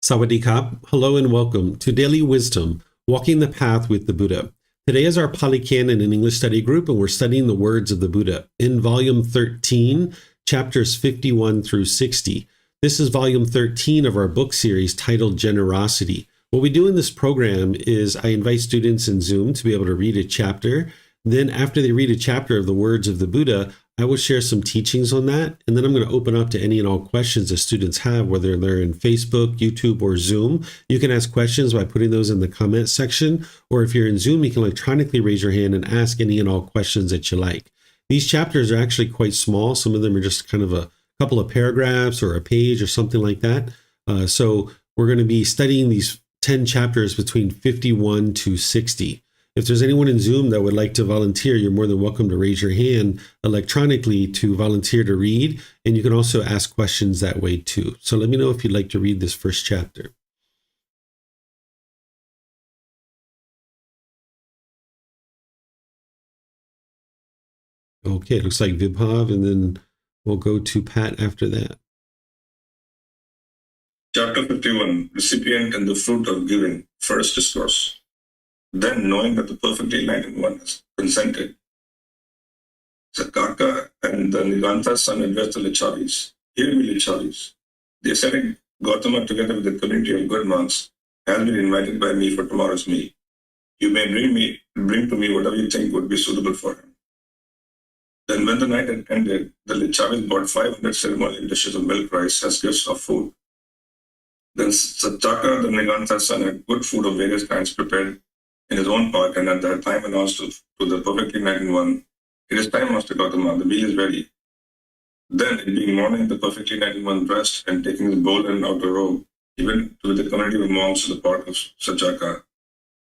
Sawadee-kap, hello and welcome to Daily Wisdom, Walking the Path with the Buddha. Today is our Pali Canon and English study group, and we're studying the words of the Buddha in volume 13, chapters 51 through 60. This is volume 13 of our book series titled Generosity. What we do in this program is I invite students in Zoom to be able to read a chapter. Then after they read a chapter of the words of the Buddha, I will share some teachings on that, and then I'm going to open up to any and all questions that students have, whether they're in Facebook, YouTube, or Zoom. You can ask questions by putting those in the comment section, or if you're in Zoom, you can electronically raise your hand and ask any and all questions that you like. These chapters are actually quite small. Some of them are just kind of a couple of paragraphs or a page or something like that. So we're going to be studying these 10 chapters between 51 to 60. If there's anyone in Zoom that would like to volunteer, you're more than welcome to raise your hand electronically to volunteer to read, and you can also ask questions that way too. So let me know if you'd like to read this first chapter. Okay, it looks like Vibhav, and then we'll go to Pat after that. Chapter 51, Recipient and the Fruit of Giving, First Discourse. Then, knowing that the perfectly enlightened one has consented, Sakaka and the Niganta's son addressed the Lichavis. Hear me, Lichavis. The ascetic Gotama, together with the community of good monks, has been invited by me for tomorrow's meal. You may bring to me whatever you think would be suitable for him. Then, when the night had ended, the Lichavis brought 500 ceremonial dishes of milk rice as gifts of food. Then Satchaka, the Niganta's son, had good food of various kinds prepared in his own part, and at that time announced to the perfectly enlightened one, "It is time, Master Gautama, the meal is ready." Then, it being morning, the perfectly enlightened one dressed and taking his bowl and outer robe, he went with the community of monks to the park of Satchaka,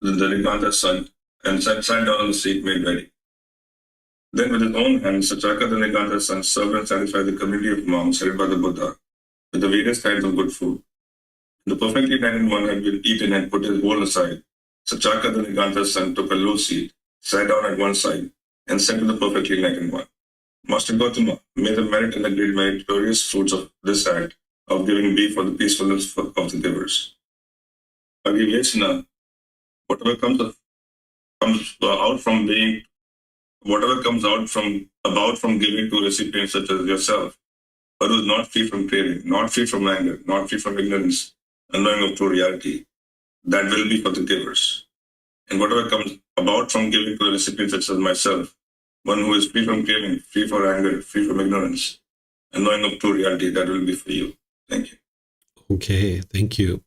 the Niganta's son, and sat down on the seat made ready. Then, with his own hands, Satchaka, the Niganta's son, served and satisfied the community of monks headed by the Buddha with the various kinds of good food. The perfectly enlightened one had been eaten and put his bowl aside. Satchaka, the Niganta's son, took a low seat, sat down at one side, and said to the perfectly enlightened one, "Master Gautama, may the merit and the great meritorious fruits of this act of giving be for the peacefulness of the givers. Agivesana, whatever comes out from giving to recipients such as yourself, but who is not free from craving, not free from anger, not free from ignorance, and knowing of true reality, that will be for the givers. And whatever comes about from giving to the recipient such as myself, one who is free from craving, free from anger, free from ignorance, and knowing of true reality, that will be for you." Thank you. Okay, thank you,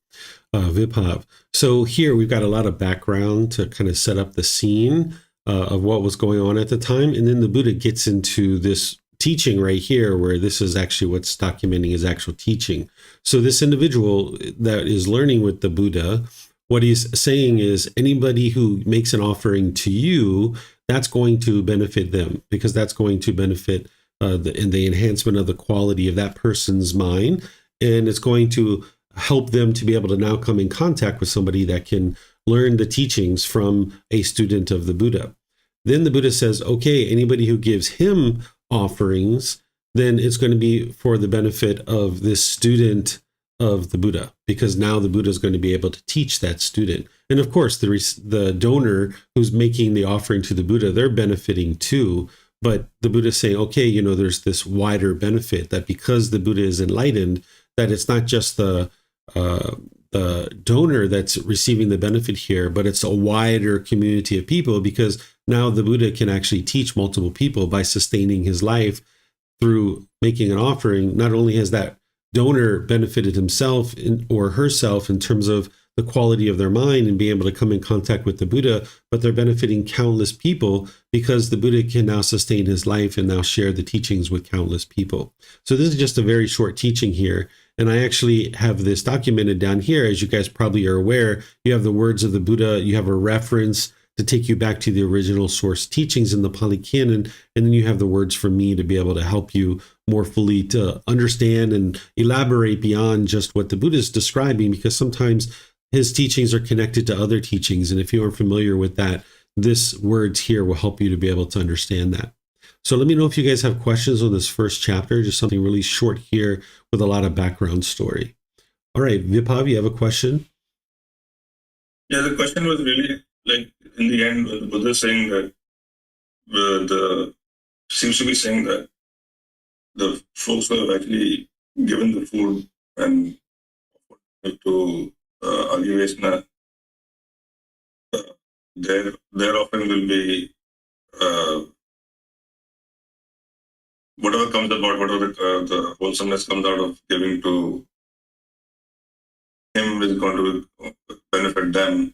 Vibhav. So here we've got a lot of background to kind of set up the scene of what was going on at the time. And then the Buddha gets into this teaching right here, where this is actually what's documenting his actual teaching. So this individual that is learning with the Buddha, what he's saying is anybody who makes an offering to you, that's going to benefit them, because that's going to benefit in the enhancement of the quality of that person's mind. And it's going to help them to be able to now come in contact with somebody that can learn the teachings from a student of the Buddha. Then the Buddha says, okay, anybody who gives him offerings, then it's going to be for the benefit of this student of the Buddha, because now the Buddha is going to be able to teach that student. And of course, the donor who's making the offering to the Buddha, they're benefiting too. But the Buddha is saying, okay, there's this wider benefit that because the Buddha is enlightened, that it's not just the donor that's receiving the benefit here, but it's a wider community of people, because now the Buddha can actually teach multiple people by sustaining his life through making an offering. Not only has that donor benefited himself or herself in terms of the quality of their mind and being able to come in contact with the Buddha, but they're benefiting countless people because the Buddha can now sustain his life and now share the teachings with countless people. So this is just a very short teaching here. And I actually have this documented down here. As you guys probably are aware, you have the words of the Buddha, you have a reference to take you back to the original source teachings in the Pali Canon, and then you have the words from me to be able to help you more fully to understand and elaborate beyond just what the Buddha is describing, because sometimes his teachings are connected to other teachings. And if you aren't familiar with that, this words here will help you to be able to understand that. So let me know if you guys have questions on this first chapter, just something really short here with a lot of background story. All right, Viphav, you have a question? Yeah, the question was really like in the end, the Buddha is saying that the seems to be saying that the folks who have actually given the food and to Adivesna, their offering will be whatever comes about, whatever the wholesomeness comes out of giving to him is going to benefit them.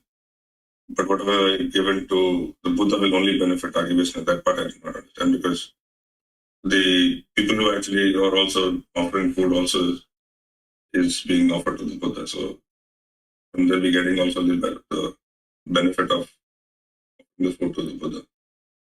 But whatever given to the Buddha will only benefit Adivesna. That part I do not understand, because the people who actually are also offering food also is being offered to the Buddha. So and they'll be getting also the benefit of the food to the Buddha.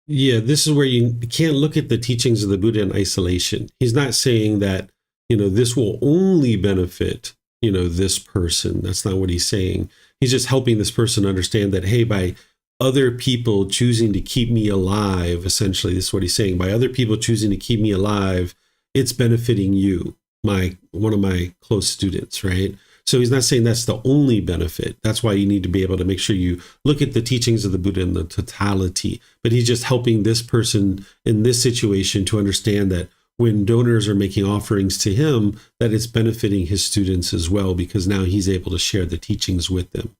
Yeah, this is where you can't look at the teachings of the Buddha in isolation. He's not saying that, this will only benefit, this person. That's not what he's saying. He's just helping this person understand that, hey, by other people choosing to keep me alive, essentially, this is what he's saying. By other people choosing to keep me alive, it's benefiting you, one of my close students, right? So he's not saying that's the only benefit. That's why you need to be able to make sure you look at the teachings of the Buddha in the totality. But he's just helping this person in this situation to understand that when donors are making offerings to him, that it's benefiting his students as well, because now he's able to share the teachings with them.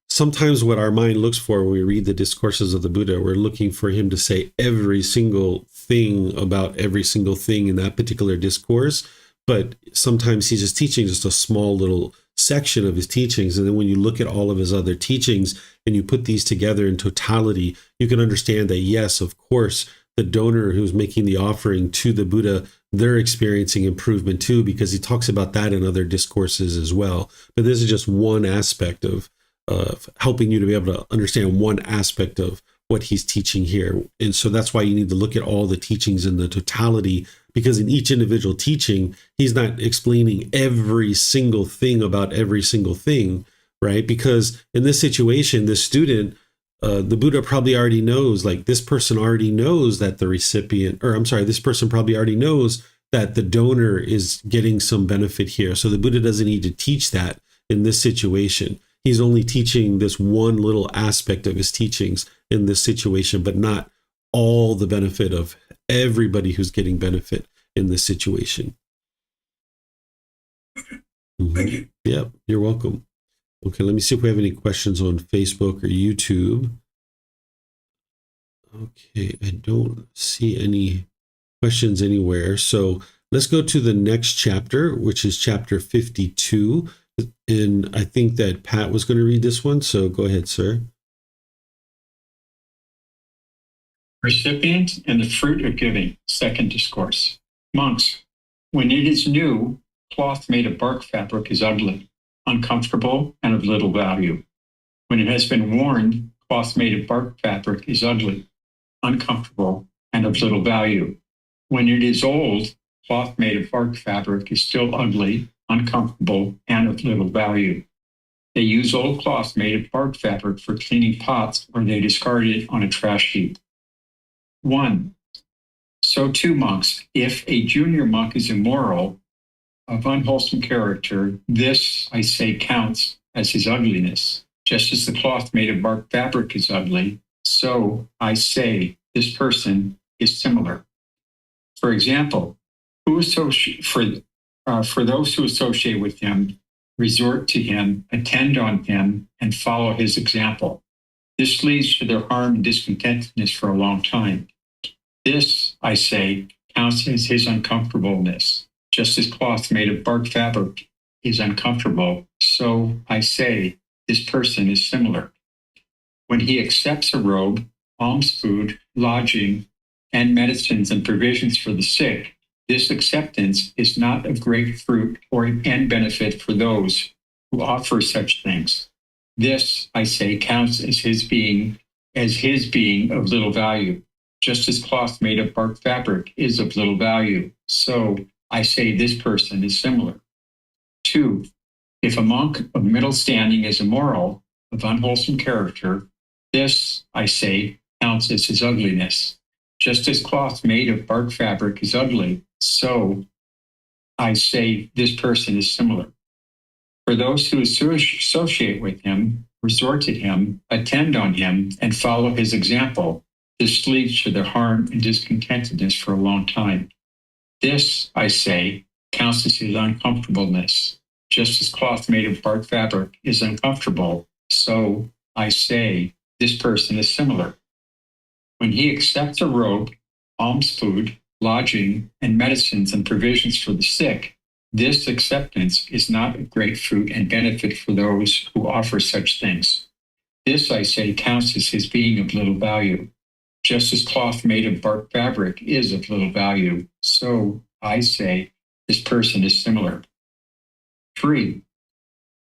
Sometimes what our mind looks for when we read the discourses of the Buddha, we're looking for him to say every single thing about every single thing in that particular discourse. But sometimes he's just teaching just a small little section of his teachings. And then when you look at all of his other teachings and you put these together in totality, you can understand that, yes, of course, the donor who's making the offering to the Buddha, they're experiencing improvement too, because he talks about that in other discourses as well. But this is just one aspect of helping you to be able to understand one aspect of what he's teaching here. And so that's why you need to look at all the teachings in the totality, because in each individual teaching, he's not explaining every single thing about every single thing, right? Because in this situation, this student, the Buddha probably already knows, like this person already knows that the recipient, or I'm sorry, this person probably already knows that the donor is getting some benefit here. So the Buddha doesn't need to teach that in this situation. He's only teaching this one little aspect of his teachings in this situation, but not all the benefit of everybody who's getting benefit in this situation. Thank you. Yeah, you're welcome. Okay, let me see if we have any questions on Facebook or YouTube. Okay, I don't see any questions anywhere. So let's go to the next chapter, which is chapter 52. And I think that Pat was going to read this one. So go ahead, sir. Recipient and the fruit of giving, second discourse. Monks, when it is new, cloth made of bark fabric is ugly, uncomfortable, and of little value. When it has been worn, cloth made of bark fabric is ugly, uncomfortable, and of little value. When it is old, cloth made of bark fabric is still ugly, uncomfortable, and of little value. They use old cloth made of bark fabric for cleaning pots, or they discard it on a trash heap. 1. So too, monks, if a junior monk is immoral, of unwholesome character, this, I say, counts as his ugliness. Just as the cloth made of bark fabric is ugly, so I say this person is similar. For example, for those who associate with him, resort to him, attend on him, and follow his example. This leads to their harm and discontentedness for a long time. This, I say, counts as his uncomfortableness. Just as cloth made of bark fabric is uncomfortable, so I say this person is similar. When he accepts a robe, alms food, lodging, and medicines and provisions for the sick, this acceptance is not of great fruit or end benefit for those who offer such things. This, I say, counts as his being of little value. Just as cloth made of bark fabric is of little value, so I say this person is similar. 2. If a monk of middle standing is immoral, of unwholesome character, this, I say, counts as his ugliness. Just as cloth made of bark fabric is ugly, so I say this person is similar. For those who associate with him, resort to him, attend on him, and follow his example, this leads to their harm and discontentedness for a long time. This, I say, counts as his uncomfortableness. Just as cloth made of bark fabric is uncomfortable, so I say this person is similar. When he accepts a robe, alms food, lodging, and medicines and provisions for the sick, this acceptance is not of great fruit and benefit for those who offer such things. This, I say, counts as his being of little value. Just as cloth made of bark fabric is of little value, so I say this person is similar. 3.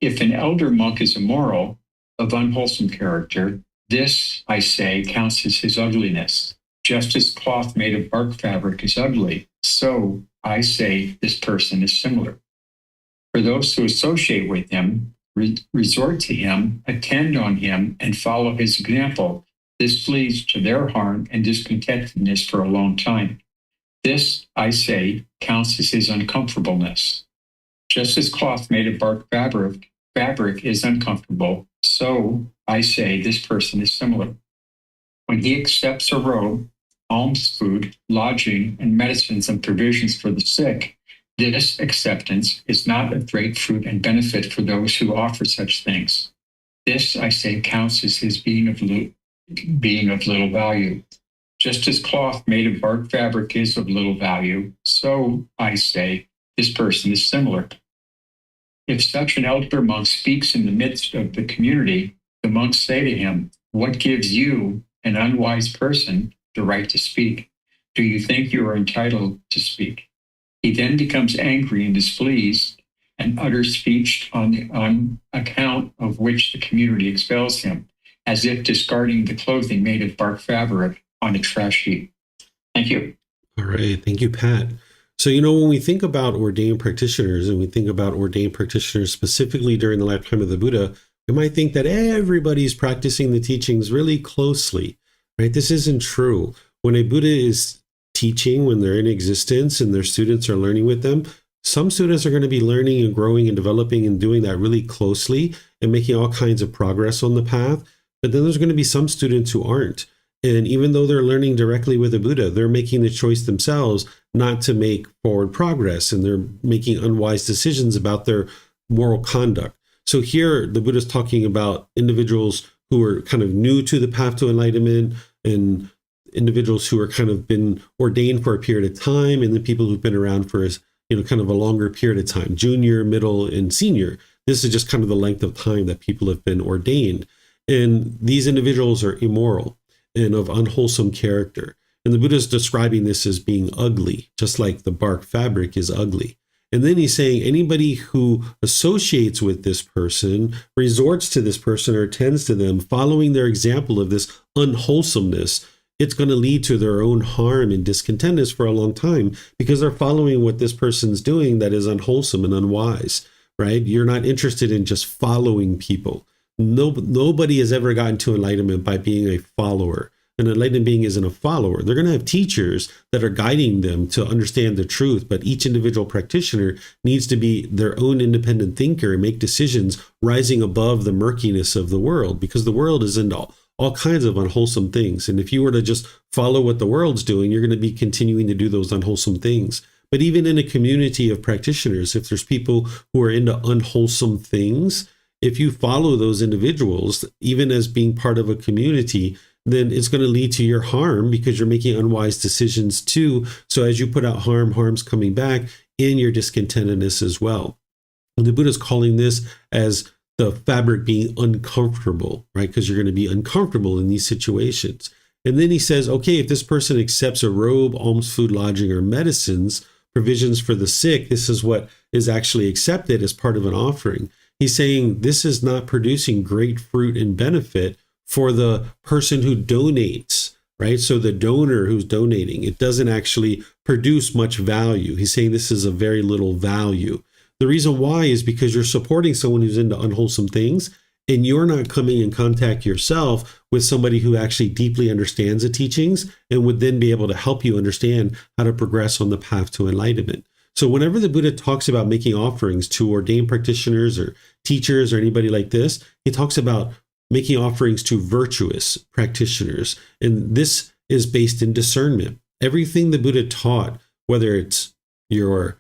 If an elder monk is immoral, of unwholesome character, this, I say, counts as his ugliness. Just as cloth made of bark fabric is ugly, so I say this person is similar. For those who associate with him, resort to him, attend on him, and follow his example, this leads to their harm and discontentedness for a long time. This, I say, counts as his uncomfortableness. Just as cloth made of bark fabric is uncomfortable, so I say this person is similar. When he accepts a robe, alms food, lodging, and medicines and provisions for the sick, this acceptance is not of great fruit and benefit for those who offer such things. This, I say, counts as his being of little value. Just as cloth made of bark fabric is of little value, so I say this person is similar. If such an elder monk speaks in the midst of the community, the monks say to him, "What gives you, an unwise person, the right to speak? Do you think you are entitled to speak?" He then becomes angry and displeased and utters speech on account of which the community expels him, as if discarding the clothing made of bark fabric on a trash heap. Thank you. All right. Thank you, Pat. So, when we think about ordained practitioners, and we think about ordained practitioners specifically during the lifetime of the Buddha, we might think that everybody's practicing the teachings really closely, right? This isn't true. When a Buddha is teaching, when they're in existence and their students are learning with them, some students are going to be learning and growing and developing and doing that really closely and making all kinds of progress on the path. But then there's going to be some students who aren't. And even though they're learning directly with the Buddha, they're making the choice themselves not to make forward progress, and they're making unwise decisions about their moral conduct. So here, the Buddha's talking about individuals who are kind of new to the path to enlightenment, and individuals who are kind of been ordained for a period of time, and the people who've been around for kind of a longer period of time, junior, middle, and senior. This is just kind of the length of time that people have been ordained. And these individuals are immoral and of unwholesome character. And the Buddha is describing this as being ugly, just like the bark fabric is ugly. And then he's saying anybody who associates with this person, resorts to this person, or attends to them, following their example of this unwholesomeness, it's going to lead to their own harm and discontentedness for a long time, because they're following what this person's doing that is unwholesome and unwise, right? You're not interested in just following people. Nobody has ever gotten to enlightenment by being a follower. An enlightened being isn't a follower. They're going to have teachers that are guiding them to understand the truth, but each individual practitioner needs to be their own independent thinker and make decisions rising above the murkiness of the world, because the world is into all kinds of unwholesome things. And if you were to just follow what the world's doing, you're going to be continuing to do those unwholesome things. But even in a community of practitioners, if there's people who are into unwholesome things, if you follow those individuals, even as being part of a community, then it's going to lead to your harm, because you're making unwise decisions too. So as you put out harm, harm's coming back in your discontentedness as well. And the Buddha's calling this as the fabric being uncomfortable, right? Because you're going to be uncomfortable in these situations. And then he says, okay, if this person accepts a robe, alms, food, lodging, or medicines, provisions for the sick, this is what is actually accepted as part of an offering. He's saying this is not producing great fruit and benefit for the person who donates, right? So the donor who's donating, it doesn't actually produce much value. He's saying this is a very little value. The reason why is because you're supporting someone who's into unwholesome things, and you're not coming in contact yourself with somebody who actually deeply understands the teachings and would then be able to help you understand how to progress on the path to enlightenment. So whenever the Buddha talks about making offerings to ordained practitioners or teachers or anybody like this, he talks about making offerings to virtuous practitioners. And this is based in discernment. Everything the Buddha taught, whether it's your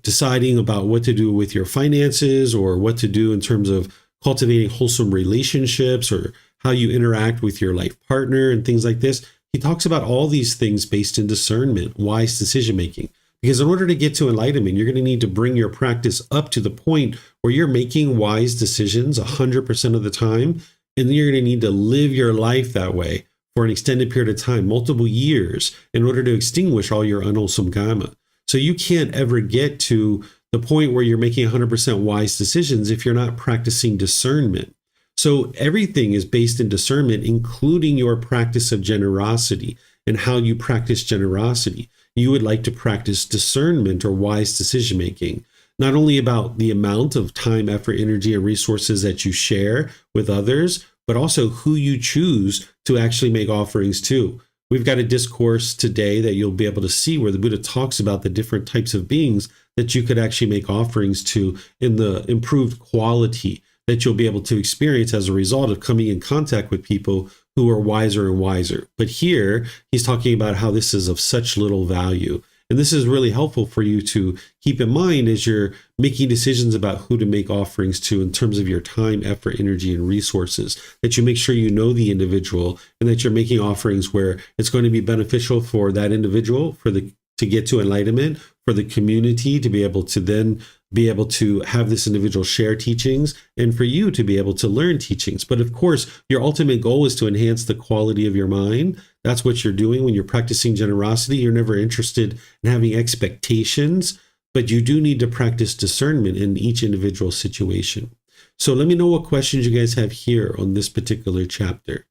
deciding about what to do with your finances or what to do in terms of cultivating wholesome relationships or how you interact with your life partner and things like this, he talks about all these things based in discernment, wise decision making. Because in order to get to enlightenment, you're going to need to bring your practice up to the point where you're making wise decisions 100% of the time. And then you're going to need to live your life that way for an extended period of time, multiple years, in order to extinguish all your unwholesome karma. So you can't ever get to the point where you're making 100% wise decisions if you're not practicing discernment. So everything is based in discernment, including your practice of generosity and how you practice generosity. You would like to practice discernment or wise decision making, not only about the amount of time, effort, energy, and resources that you share with others, but also who you choose to actually make offerings to. We've got a discourse today that you'll be able to see where the Buddha talks about the different types of beings that you could actually make offerings to in the improved quality that you'll be able to experience as a result of coming in contact with people who are wiser and wiser. But here, he's talking about how this is of such little value. And this is really helpful for you to keep in mind as you're making decisions about who to make offerings to in terms of your time, effort, energy, and resources, that you make sure you know the individual and that you're making offerings where it's going to be beneficial for that individual to get to enlightenment, for the community to be able to then be able to have this individual share teachings, and for you to be able to learn teachings. But of course, your ultimate goal is to enhance the quality of your mind. That's what you're doing when you're practicing generosity. You're never interested in having expectations, but you do need to practice discernment in each individual situation. So let me know what questions you guys have here on this particular chapter.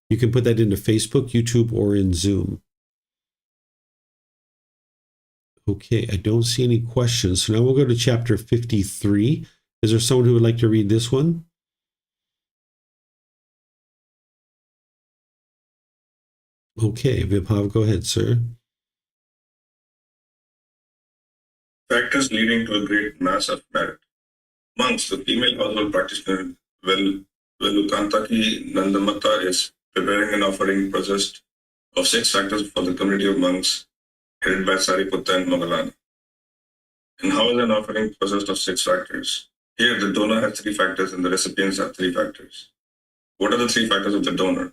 You can put that into Facebook, YouTube, or in Zoom. Okay, I don't see any questions. So now we'll go to chapter 53. Is there someone who would like to read this one? Okay, Vibhav, go ahead, sir. Factors leading to a great mass of merit. Monks, the female household practitioner, Velukantaki Nandamata is preparing an offering processed of 6 factors for the community of monks headed by Sariputta and Moggallana. And how is an offering processed of 6 factors? Here, the donor has 3 factors and the recipients have 3 factors. What are the 3 factors of the donor?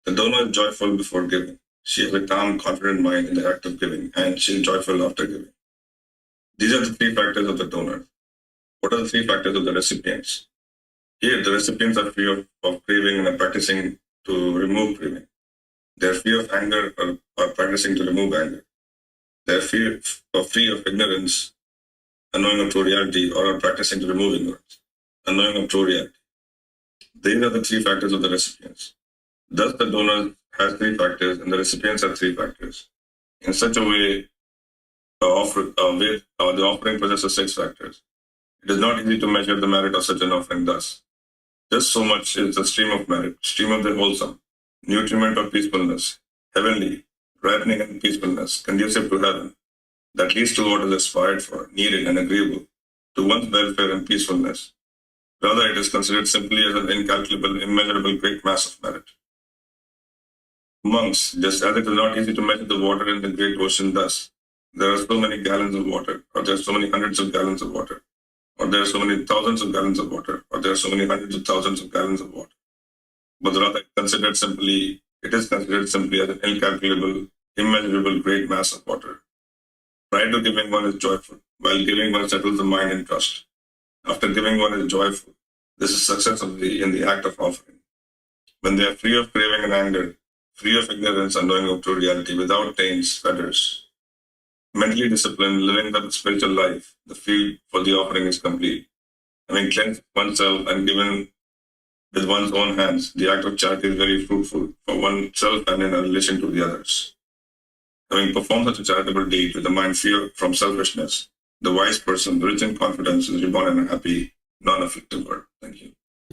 The donor is joyful before giving. She has a calm, confident mind in the act of giving, and she is joyful after giving. These are the 3 factors of the donor. What are the 3 factors of the recipients? Here, the recipients are free of craving and are practicing to remove craving. They are free of anger or are practicing to remove anger. They are free of ignorance, unknowing of true reality, or are practicing to remove ignorance, unknowing of true reality. These are the 3 factors of the recipients. Thus, the donor has 3 factors and the recipients have 3 factors. In such a way, the offering possesses 6 factors. It is not easy to measure the merit of such an offering thus. Just so much is the stream of merit, stream of the wholesome, nutriment of peacefulness, heavenly, ripening and peacefulness, conducive to heaven, that leads to what is aspired for, needed and agreeable, to one's welfare and peacefulness. Rather, it is considered simply as an incalculable, immeasurable great mass of merit. Monks, just as it is not easy to measure the water in the great ocean thus, there are so many gallons of water, or there are so many hundreds of gallons of water, or there are so many thousands of gallons of water, or there are so many hundreds of thousands of gallons of water. But rather, it is considered simply as an incalculable, immeasurable great mass of water. Prior to giving, one is joyful. While giving, one settles the mind in trust. After giving, one is joyful. This is success in the act of offering. When they are free of craving and anger, free of ignorance and knowing of true reality, without taints, fetters, mentally disciplined, living the spiritual life, the field for the offering is complete. Having cleansed oneself and given with one's own hands, the act of charity is very fruitful for oneself and in relation to the others. Having performed such a charitable deed with the mind free from selfishness, the wise person, rich in confidence, is reborn in a happy, non-afflictive world. Thank you.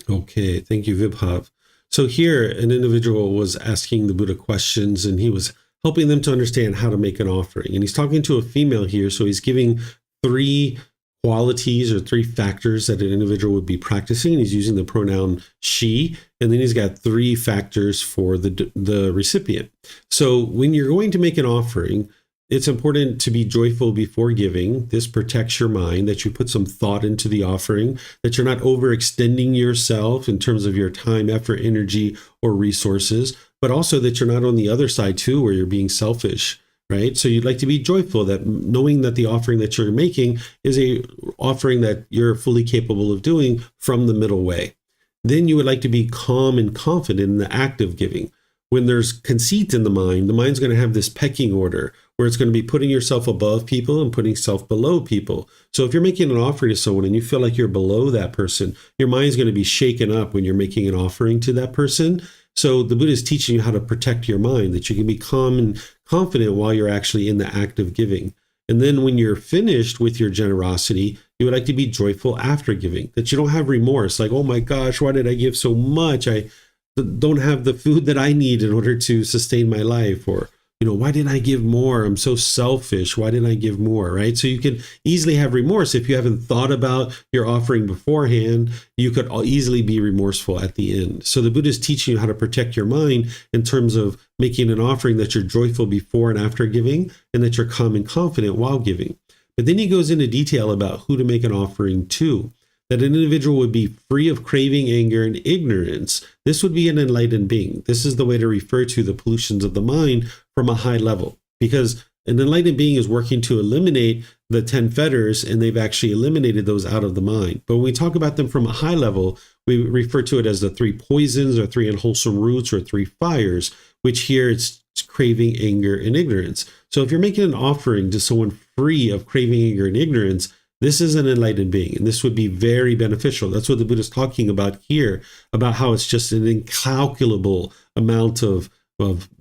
Okay, thank you, Vibhav. So here, an individual was asking the Buddha questions, and he was helping them to understand how to make an offering. And he's talking to a female here, so he's giving 3 qualities or 3 factors that an individual would be practicing. He's using the pronoun she, and then he's got 3 factors for the recipient. So when you're going to make an offering, it's important to be joyful before giving. This protects your mind, that you put some thought into the offering, that you're not overextending yourself in terms of your time, effort, energy, or resources, but also that you're not on the other side too, where you're being selfish, right? So you'd like to be joyful, that knowing that the offering that you're making is a offering that you're fully capable of doing from the middle way. Then you would like to be calm and confident in the act of giving. When there's conceit in the mind's going to have this pecking order where it's going to be putting yourself above people and putting yourself below people. So if you're making an offering to someone and you feel like you're below that person, your mind's going to be shaken up when you're making an offering to that person. So the Buddha is teaching you how to protect your mind, that you can be calm and confident while you're actually in the act of giving. And then when you're finished with your generosity, you would like to be joyful after giving, that you don't have remorse, like, oh my gosh, why did I give so much? I don't have the food that I need in order to sustain my life. Or, why didn't I give more? I'm so selfish. Why didn't I give more? Right? So you can easily have remorse. If you haven't thought about your offering beforehand, you could easily be remorseful at the end. So the Buddha is teaching you how to protect your mind in terms of making an offering that you're joyful before and after giving, and that you're calm and confident while giving. But then he goes into detail about who to make an offering to. That an individual would be free of craving, anger, and ignorance. This would be an enlightened being. This is the way to refer to the pollutions of the mind from a high level, because an enlightened being is working to eliminate the 10 fetters, and they've actually eliminated those out of the mind. But when we talk about them from a high level, we refer to it as the 3 poisons, or 3 unwholesome roots, or 3 fires, which here it's craving, anger, and ignorance. So if you're making an offering to someone free of craving, anger, and ignorance, this is an enlightened being, and this would be very beneficial. That's what the Buddha is talking about here, about how it's just an incalculable amount of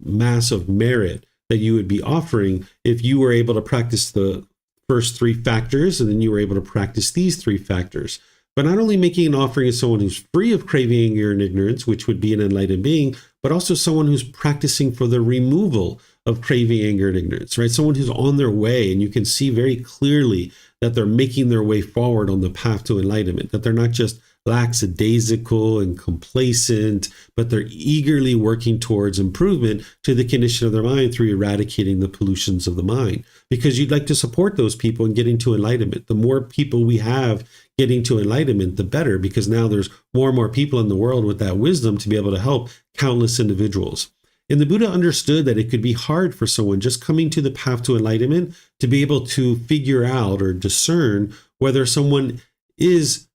mass of merit that you would be offering if you were able to practice the first 3 factors, and then you were able to practice these 3 factors. But not only making an offering as someone who's free of craving, anger, and ignorance, which would be an enlightened being, but also someone who's practicing for the removal of craving, anger, and ignorance, right? Someone who's on their way, and you can see very clearly that they're making their way forward on the path to enlightenment, that they're not just lackadaisical and complacent, but they're eagerly working towards improvement to the condition of their mind through eradicating the pollutions of the mind. Because you'd like to support those people in getting to enlightenment. The more people we have getting to enlightenment, the better, because now there's more and more people in the world with that wisdom to be able to help countless individuals. And the Buddha understood that it could be hard for someone just coming to the path to enlightenment to be able to figure out or discern whether someone is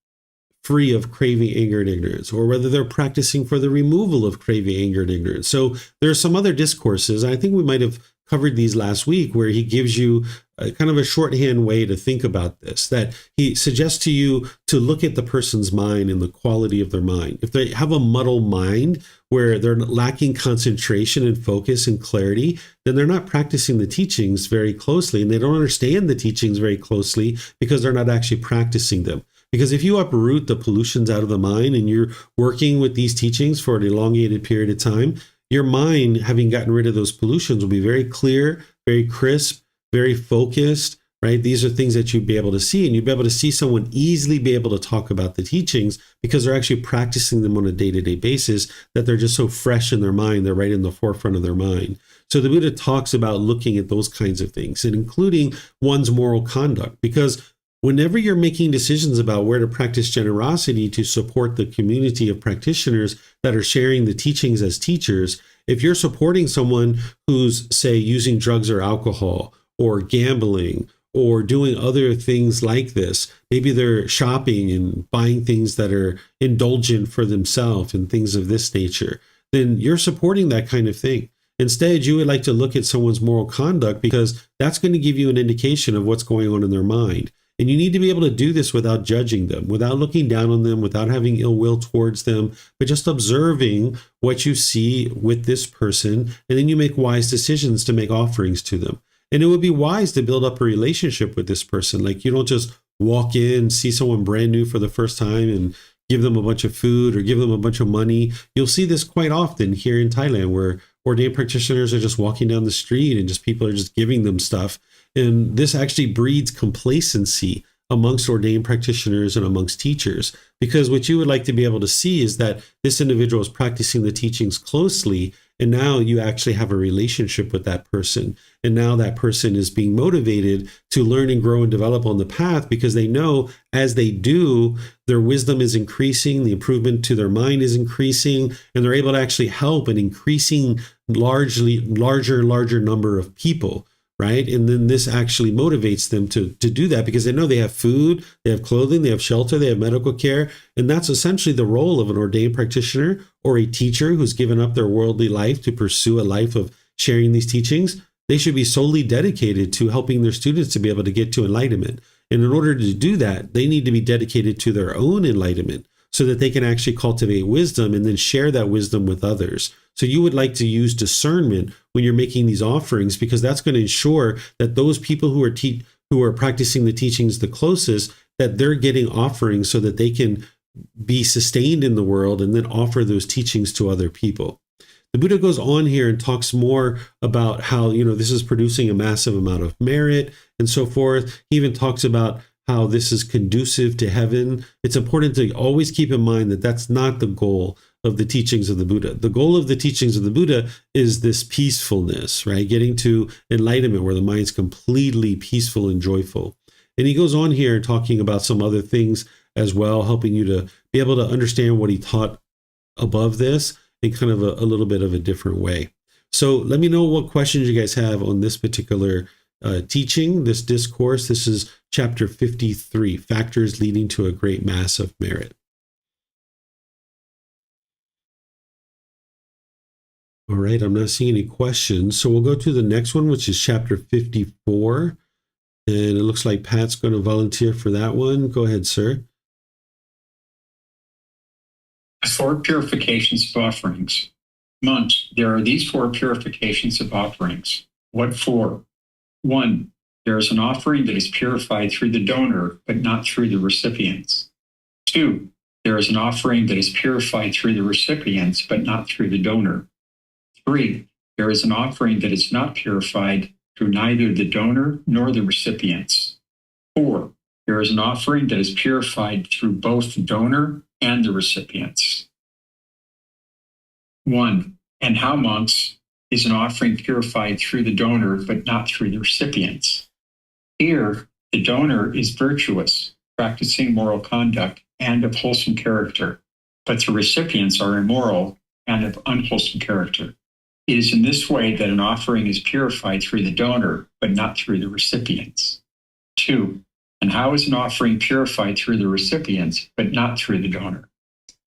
free of craving, anger, and ignorance, or whether they're practicing for the removal of craving, anger, and ignorance. So there are some other discourses, I think we might have covered these last week, where he gives you a kind of a shorthand way to think about this, that he suggests to you to look at the person's mind and the quality of their mind. If they have a muddled mind where they're lacking concentration and focus and clarity, then they're not practicing the teachings very closely, and they don't understand the teachings very closely because they're not actually practicing them. Because if you uproot the pollutions out of the mind and you're working with these teachings for an elongated period of time, your mind, having gotten rid of those pollutions, will be very clear, very crisp, very focused, right? These are things that you'd be able to see, and you'd be able to see someone easily be able to talk about the teachings because they're actually practicing them on a day-to-day basis, that they're just so fresh in their mind, they're right in the forefront of their mind. So the Buddha talks about looking at those kinds of things, and including one's moral conduct, because whenever you're making decisions about where to practice generosity to support the community of practitioners that are sharing the teachings as teachers, if you're supporting someone who's, say, using drugs or alcohol or gambling or doing other things like this, maybe they're shopping and buying things that are indulgent for themselves and things of this nature, then you're supporting that kind of thing. Instead, you would like to look at someone's moral conduct, because that's going to give you an indication of what's going on in their mind. And you need to be able to do this without judging them, without looking down on them, without having ill will towards them, but just observing what you see with this person. And then you make wise decisions to make offerings to them. And it would be wise to build up a relationship with this person. Like, you don't just walk in, see someone brand new for the first time and give them a bunch of food or give them a bunch of money. You'll see this quite often here in Thailand, where ordained practitioners are just walking down the street and just people are just giving them stuff. And this actually breeds complacency amongst ordained practitioners and amongst teachers, because what you would like to be able to see is that this individual is practicing the teachings closely, and now you actually have a relationship with that person, and now that person is being motivated to learn and grow and develop on the path, because they know as they do, their wisdom is increasing, the improvement to their mind is increasing, and they're able to actually help an increasing larger number of people. Right. And then this actually motivates them to do that, because they know they have food, they have clothing, they have shelter, they have medical care. And that's essentially the role of an ordained practitioner or a teacher who's given up their worldly life to pursue a life of sharing these teachings. They should be solely dedicated to helping their students to be able to get to enlightenment. And in order to do that, they need to be dedicated to their own enlightenment so that they can actually cultivate wisdom and then share that wisdom with others. So you would like to use discernment when you're making these offerings, because that's going to ensure that those people who are practicing the teachings the closest, that they're getting offerings so that they can be sustained in the world and then offer those teachings to other people. The Buddha goes on here and talks more about how, this is producing a massive amount of merit and so forth. He even talks about how this is conducive to heaven. It's important to always keep in mind that that's not the goal of the teachings of the Buddha. The goal of the teachings of the Buddha is this peacefulness, right? Getting to enlightenment where the mind's completely peaceful and joyful. And he goes on here talking about some other things as well, helping you to be able to understand what he taught above this in kind of a little bit of a different way. So let me know what questions you guys have on this particular teaching, this discourse. This is chapter 53, Factors Leading to a Great Mass of Merit. All right, I'm not seeing any questions. So we'll go to the next one, which is chapter 54. And it looks like Pat's going to volunteer for that one. Go ahead, sir. Four purifications of offerings. Monks, there are these four purifications of offerings. What for? 1. There is an offering that is purified through the donor, but not through the recipients. 2. There is an offering that is purified through the recipients, but not through the donor. 3. There is an offering that is not purified through neither the donor nor the recipients. 4. There is an offering that is purified through both the donor and the recipients. 1. And how, monks, is an offering purified through the donor but not through the recipients? Here, the donor is virtuous, practicing moral conduct and of wholesome character, but the recipients are immoral and of unwholesome character. It is in this way that an offering is purified through the donor, but not through the recipients. 2. And how is an offering purified through the recipients, but not through the donor?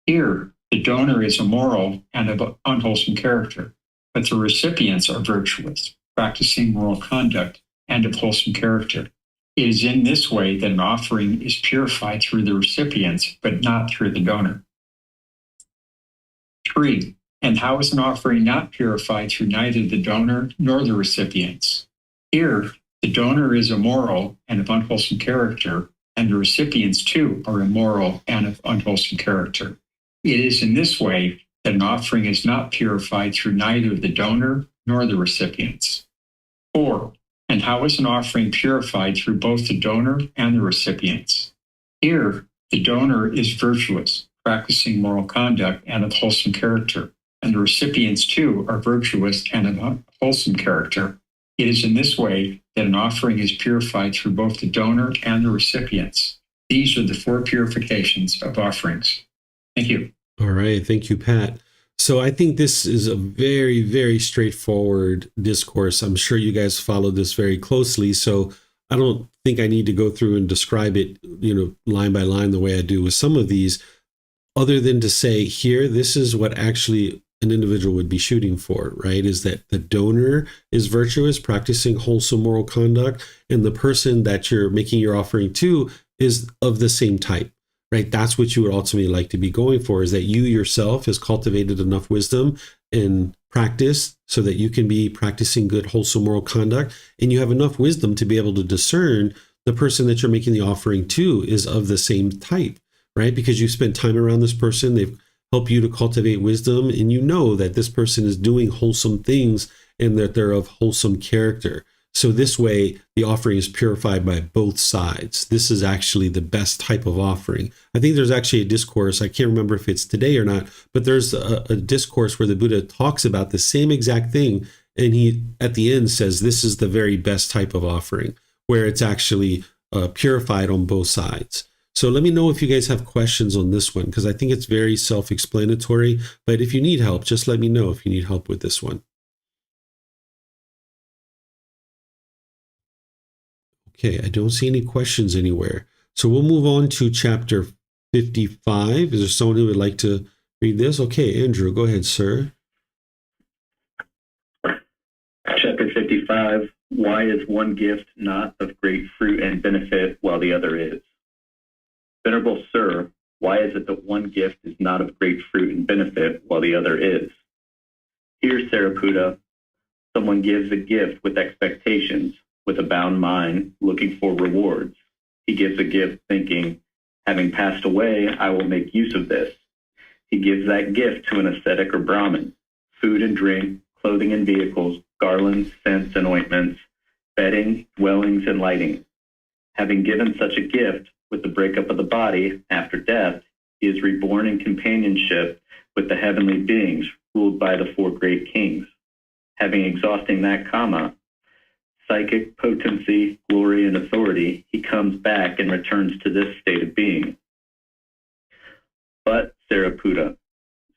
Here, the donor is immoral and of unwholesome character, but the recipients are virtuous, practicing moral conduct and of wholesome character. It is in this way that an offering is purified through the recipients, but not through the donor. 3. And how is an offering not purified through neither the donor nor the recipients? Here, the donor is immoral and of unwholesome character, and the recipients too are immoral and of unwholesome character. It is in this way that an offering is not purified through neither the donor nor the recipients. 4. And how is an offering purified through both the donor and the recipients? Here, the donor is virtuous, practicing moral conduct and of wholesome character, and the recipients too are virtuous and of wholesome character. It is in this way that an offering is purified through both the donor and the recipients. These are the four purifications of offerings. Thank you. All right. Thank you, Pat. So I think this is a very, very straightforward discourse. I'm sure you guys followed this very closely. So I don't think I need to go through and describe it, line by line the way I do with some of these, other than to say here, this is what actually an individual would be shooting for, right? Is that the donor is virtuous, practicing wholesome moral conduct, and the person that you're making your offering to is of the same type, right? That's what you would ultimately like to be going for, is that you yourself has cultivated enough wisdom and practice so that you can be practicing good, wholesome moral conduct, and you have enough wisdom to be able to discern the person that you're making the offering to is of the same type, right? Because you spent time around this person, they've help you to cultivate wisdom, and you know that this person is doing wholesome things and that they're of wholesome character. So this way, the offering is purified by both sides. This is actually the best type of offering. I think there's actually a discourse, I can't remember if it's today or not, but there's a discourse where the Buddha talks about the same exact thing. And he, at the end, says this is the very best type of offering, where it's actually purified on both sides. So let me know if you guys have questions on this one, because I think it's very self-explanatory. But if you need help, just let me know if you need help with this one. Okay, I don't see any questions anywhere. So we'll move on to chapter 55. Is there someone who would like to read this? Okay, Andrew, go ahead, sir. Chapter 55, why is one gift not of great fruit and benefit while the other is? Venerable Sir, why is it that one gift is not of great fruit and benefit while the other is? Here, Sariputta, someone gives a gift with expectations, with a bound mind, looking for rewards. He gives a gift thinking, having passed away, I will make use of this. He gives that gift to an ascetic or Brahmin, food and drink, clothing and vehicles, garlands, scents and ointments, bedding, dwellings, and lighting. Having given such a gift, with the breakup of the body, after death, he is reborn in companionship with the heavenly beings ruled by the four great kings. Having exhausting that kama, psychic potency, glory, and authority, he comes back and returns to this state of being. But, Sariputta,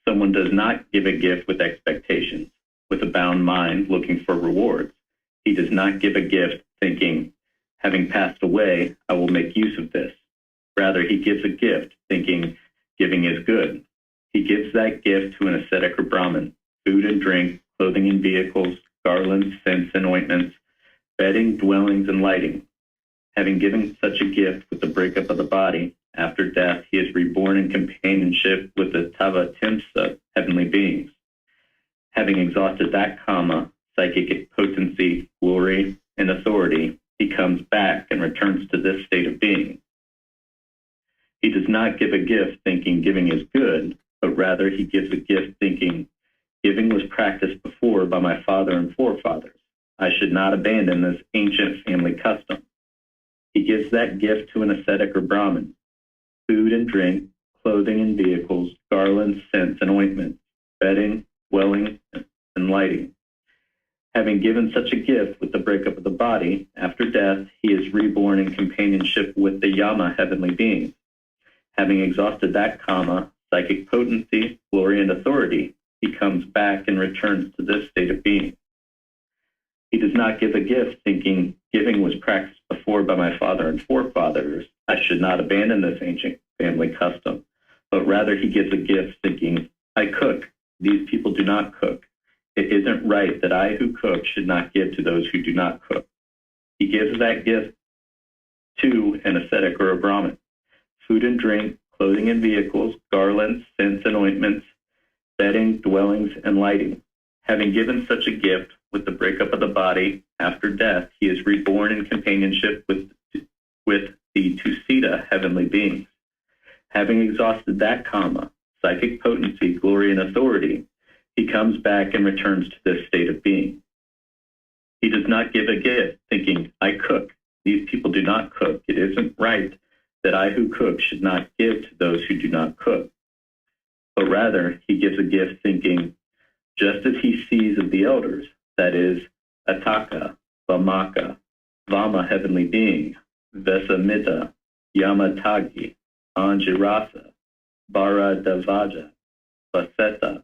someone does not give a gift with expectations, with a bound mind looking for rewards. He does not give a gift thinking, having passed away, I will make use of this. Rather, he gives a gift thinking, giving is good. He gives that gift to an ascetic or Brahmin, food and drink, clothing and vehicles, garlands, scents and ointments, bedding, dwellings, and lighting. Having given such a gift with the breakup of the body, after death he is reborn in companionship with the Tavatimsa, heavenly beings. Having exhausted that kama, psychic potency, glory, and authority, he comes back and returns to this state of being. He does not give a gift thinking giving is good, but rather he gives a gift thinking giving was practiced before by my father and forefathers. I should not abandon this ancient family custom. He gives that gift to an ascetic or Brahmin, food and drink, clothing and vehicles, garlands, scents and ointments, bedding, dwelling, and lighting. Having given such a gift with the breakup of the body, after death he is reborn in companionship with the Yama heavenly beings. Having exhausted that kama, psychic potency, glory, and authority, he comes back and returns to this state of being. He does not give a gift thinking giving was practiced before by my father and forefathers. I should not abandon this ancient family custom, but rather he gives a gift thinking, I cook. These people do not cook. It isn't right that I who cook should not give to those who do not cook. He gives that gift to an ascetic or a Brahmin, food and drink, clothing and vehicles, garlands, scents and ointments, bedding, dwellings, and lighting. Having given such a gift with the breakup of the body, after death he is reborn in companionship with the Tusita heavenly beings. Having exhausted that kama, psychic potency, glory, and authority, he comes back and returns to this state of being. He does not give a gift thinking, I cook. These people do not cook. It isn't right that I who cook should not give to those who do not cook. But rather, he gives a gift thinking, just as he sees of the elders, that is, Ataka, Vamaka, Vama heavenly being, Vesamita, Yamatagi, Anjirasa, Bharadavaja, Vaseta,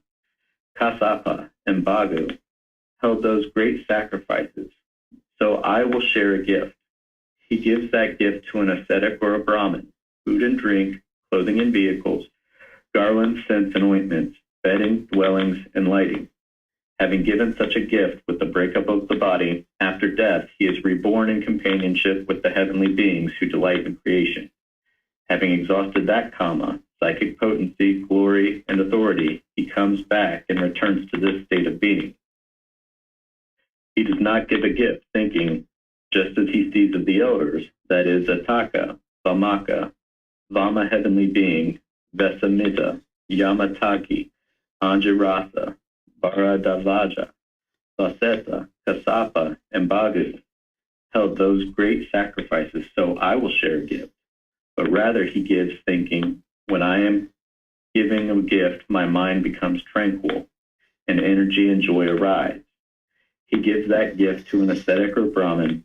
Kasapa, and Bagu, held those great sacrifices. So I will share a gift. He gives that gift to an ascetic or a Brahmin, food and drink, clothing and vehicles, garlands, scents and ointments, bedding, dwellings, and lighting. Having given such a gift with the breakup of the body, after death he is reborn in companionship with the heavenly beings who delight in creation. Having exhausted that kama, psychic potency, glory, and authority, he comes back and returns to this state of being. He does not give a gift thinking, just as he sees of the elders, that is, Ataka, Vamaka, Vama heavenly being, Vesamita, Yamataki, Anjirasa, Bharadavaja, Saseta, Kasapa, and Bhagu held those great sacrifices, so I will share a gift. But rather he gives thinking, when I am giving a gift, my mind becomes tranquil, and energy and joy arise. He gives that gift to an ascetic or Brahmin,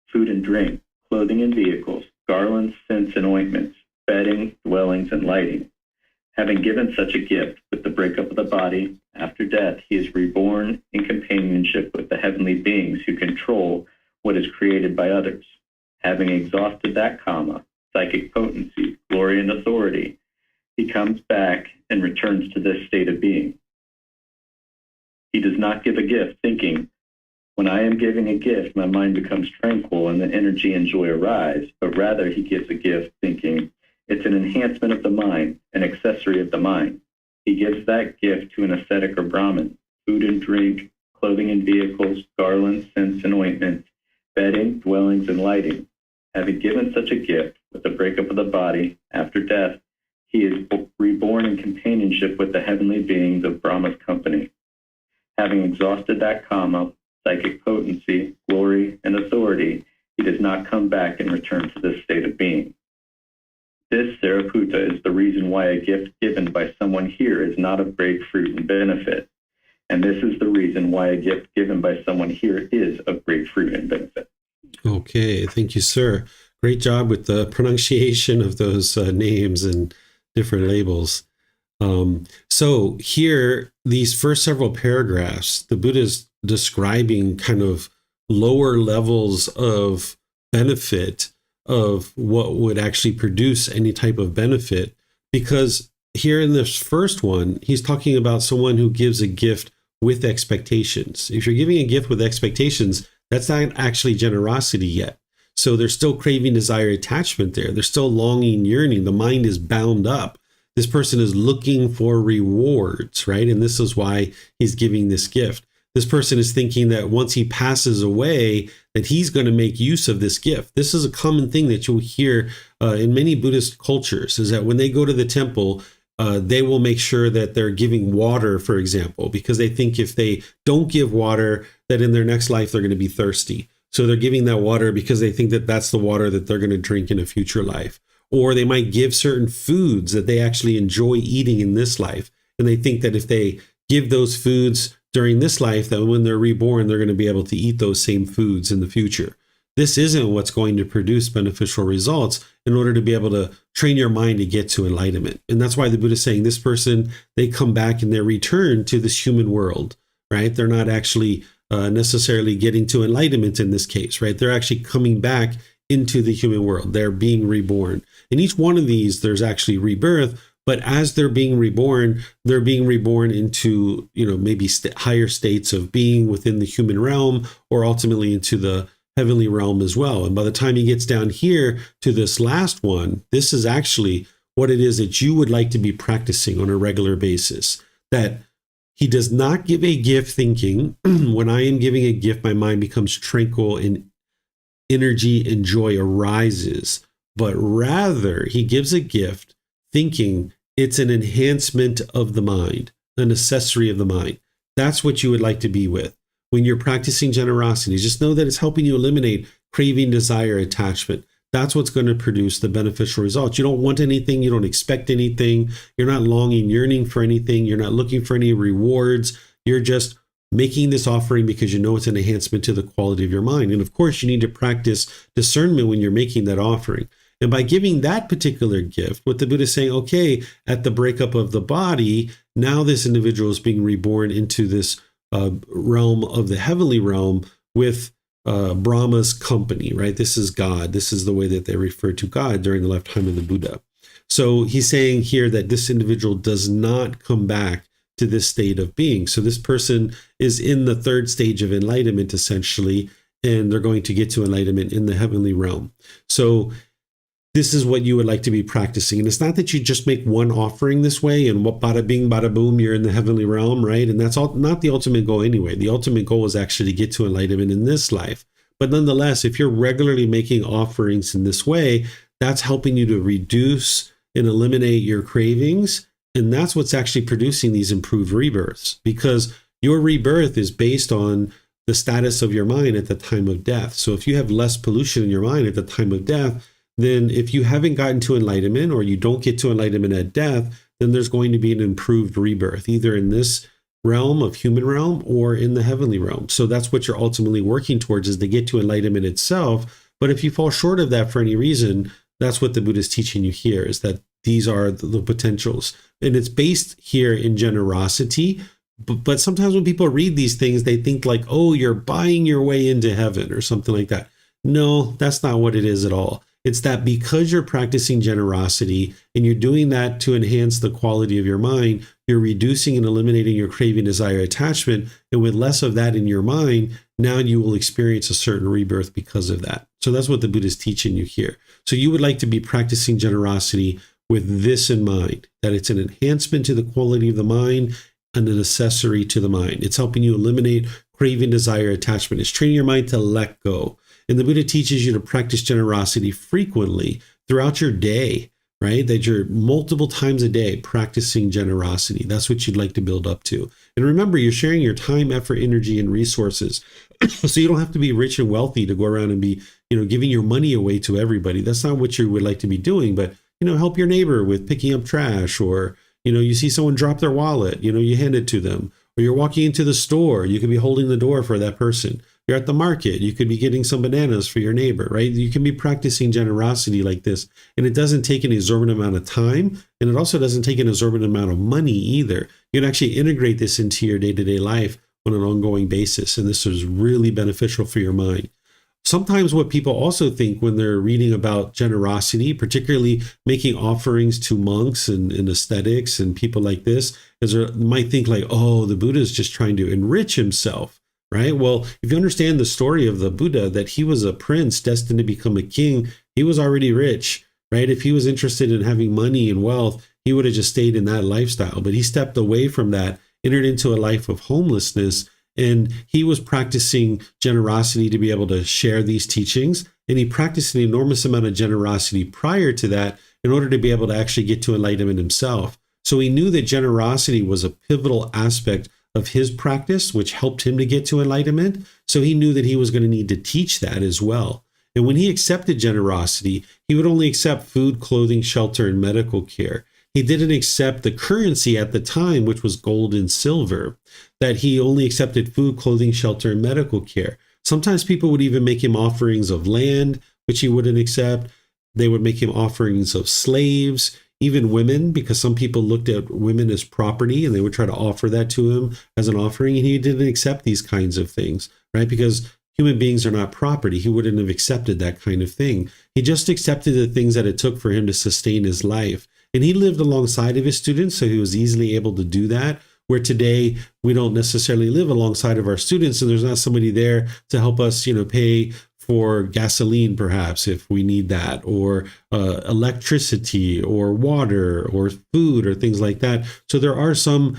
food and drink, clothing and vehicles, garlands, scents and ointments, bedding, dwellings, and lighting. Having given such a gift with the breakup of the body, after death he is reborn in companionship with the heavenly beings who control what is created by others. Having exhausted that kama, psychic potency, glory, and authority, he comes back and returns to this state of being. He does not give a gift thinking, when I am giving a gift, my mind becomes tranquil and the energy and joy arise, but rather he gives a gift thinking, it's an enhancement of the mind, an accessory of the mind. He gives that gift to an ascetic or Brahmin, food and drink, clothing and vehicles, garlands, scents and ointments, bedding, dwellings, and lighting. Having given such a gift with the breakup of the body, after death, he is reborn in companionship with the heavenly beings of Brahma's company. Having exhausted that kama, psychic potency, glory, and authority, he does not come back and return to this state of being. This, Sariputta, is the reason why a gift given by someone here is not of great fruit and benefit. And this is the reason why a gift given by someone here is of great fruit and benefit. Okay, thank you, sir. Great job with the pronunciation of those names and different labels. So here, these first several paragraphs, the Buddha is describing kind of lower levels of benefit of what would actually produce any type of benefit. Because here in this first one, he's talking about someone who gives a gift with expectations. If you're giving a gift with expectations, that's not actually generosity yet. So there's still craving, desire, attachment there. There's still longing, yearning. The mind is bound up. This person is looking for rewards, right? And this is why he's giving this gift. This person is thinking that once he passes away, that he's going to make use of this gift. This is a common thing that you'll hear in many Buddhist cultures, is that when they go to the temple, they will make sure that they're giving water, for example, because they think if they don't give water, that in their next life, they're going to be thirsty. So they're giving that water because they think that that's the water that they're going to drink in a future life. Or they might give certain foods that they actually enjoy eating in this life. And they think that if they give those foods during this life, that when they're reborn, they're going to be able to eat those same foods in the future. This isn't what's going to produce beneficial results in order to be able to train your mind to get to enlightenment. And that's why the Buddha is saying this person, they come back and they return to this human world, right? They're not actually necessarily getting to enlightenment in this case, right? They're actually coming back into the human world. They're being reborn. In each one of these, there's actually rebirth, but as they're being reborn into, maybe higher states of being within the human realm, or ultimately into the heavenly realm as well. And by the time he gets down here to this last one, this is actually what it is that you would like to be practicing on a regular basis. That he does not give a gift thinking, when I am giving a gift, my mind becomes tranquil and energy and joy arises. But rather, he gives a gift thinking it's an enhancement of the mind, an accessory of the mind. That's what you would like to be with. When you're practicing generosity, just know that it's helping you eliminate craving, desire, attachment. That's what's going to produce the beneficial results. You don't want anything. You don't expect anything. You're not longing, yearning for anything. You're not looking for any rewards. You're just making this offering because you know it's an enhancement to the quality of your mind. And of course, you need to practice discernment when you're making that offering. And by giving that particular gift, what the Buddha is saying, okay, at the breakup of the body, now this individual is being reborn into this realm of the heavenly realm with Brahma's company, right? This is God. This is the way that they refer to God during the lifetime of the Buddha. So he's saying here that this individual does not come back to this state of being. So this person is in the third stage of enlightenment, essentially, and they're going to get to enlightenment in the heavenly realm. So this is what you would like to be practicing. And it's not that you just make one offering this way and what bada bing, bada boom, you're in the heavenly realm, right? And that's all not the ultimate goal anyway. The ultimate goal is actually to get to enlightenment in this life. But nonetheless, if you're regularly making offerings in this way, that's helping you to reduce and eliminate your cravings And that's what's actually producing these improved rebirths, because your rebirth is based on the status of your mind at the time of death. So if you have less pollution in your mind at the time of death, then if you haven't gotten to enlightenment or you don't get to enlightenment at death, then there's going to be an improved rebirth, either in this realm of human realm or in the heavenly realm. So that's what you're ultimately working towards, is to get to enlightenment itself. But if you fall short of that for any reason, that's what the Buddha is teaching you here, is that these are the potentials. And it's based here in generosity. But sometimes when people read these things, they think like, oh, you're buying your way into heaven or something like that. No, that's not what it is at all. It's that because you're practicing generosity and you're doing that to enhance the quality of your mind, you're reducing and eliminating your craving, desire, attachment. And with less of that in your mind, now you will experience a certain rebirth because of that. So that's what the Buddha is teaching you here. So you would like to be practicing generosity with this in mind, that it's an enhancement to the quality of the mind and an accessory to the mind. It's helping you eliminate craving, desire, attachment. It's training your mind to let go. And the Buddha teaches you to practice generosity frequently throughout your day, right? That you're multiple times a day practicing generosity. That's what you'd like to build up to. And remember, you're sharing your time, effort, energy, and resources. So you don't have to be rich and wealthy to go around and be, giving your money away to everybody. That's not what you would like to be doing. But, help your neighbor with picking up trash, or, you see someone drop their wallet, you hand it to them. Or you're walking into the store, you could be holding the door for that person. You're at the market, you could be getting some bananas for your neighbor, right? You can be practicing generosity like this. And it doesn't take an exorbitant amount of time. And it also doesn't take an exorbitant amount of money either. You can actually integrate this into your day-to-day life on an ongoing basis. And this is really beneficial for your mind. Sometimes what people also think when they're reading about generosity, particularly making offerings to monks and ascetics and people like this, is they might think like, oh, the Buddha is just trying to enrich himself, right? Well, if you understand the story of the Buddha, that he was a prince destined to become a king, he was already rich, right? If he was interested in having money and wealth, he would have just stayed in that lifestyle. But he stepped away from that, entered into a life of homelessness, and he was practicing generosity to be able to share these teachings. And he practiced an enormous amount of generosity prior to that in order to be able to actually get to enlightenment himself. So he knew that generosity was a pivotal aspect of his practice, which helped him to get to enlightenment. So he knew that he was going to need to teach that as well. And when he accepted generosity, he would only accept food, clothing, shelter, and medical care. He didn't accept the currency at the time, which was gold and silver, that he only accepted food, clothing, shelter, and medical care. Sometimes people would even make him offerings of land, which he wouldn't accept. They would make him offerings of slaves, even women, because some people looked at women as property and they would try to offer that to him as an offering. And he didn't accept these kinds of things, right? Because human beings are not property. He wouldn't have accepted that kind of thing. He just accepted the things that it took for him to sustain his life. And he lived alongside of his students, so he was easily able to do that. Where today we don't necessarily live alongside of our students, and there's not somebody there to help us, pay for gasoline, perhaps, if we need that, or electricity, or water, or food, or things like that. So there are some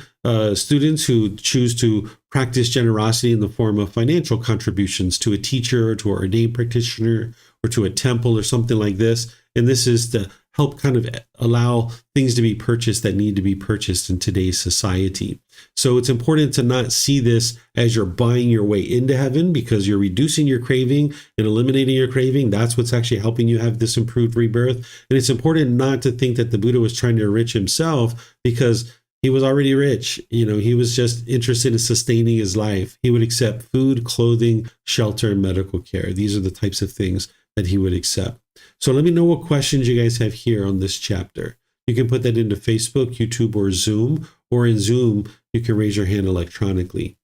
students who choose to practice generosity in the form of financial contributions to a teacher, or to an ordained practitioner, or to a temple, or something like this. And this is to help kind of allow things to be purchased that need to be purchased in today's society. So it's important to not see this as you're buying your way into heaven, because you're reducing your craving and eliminating your craving. That's what's actually helping you have this improved rebirth. And it's important not to think that the Buddha was trying to enrich himself, because he was already rich. He was just interested in sustaining his life. He would accept food, clothing, shelter, and medical care. These are the types of things that he would accept. So let me know what questions you guys have here on this chapter. You can put that into Facebook, YouTube, or Zoom, or in Zoom, you can raise your hand electronically.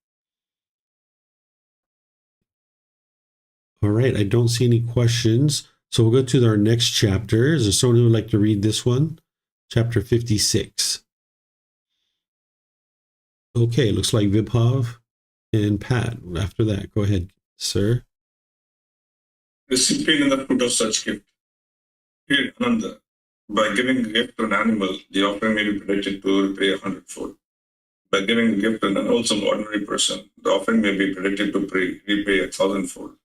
All right, I don't see any questions. So we'll go to our next chapter. Is there someone who would like to read this one? Chapter 56. Okay, looks like Vibhav and Pat. After that, go ahead, sir. Recipient in the fruit of such gift. Here, Ananda, by giving a gift to an animal, the offering may be predicted to repay 100-fold. By giving a gift to an unwholesome ordinary person, the offering may be predicted to repay 1,000-fold.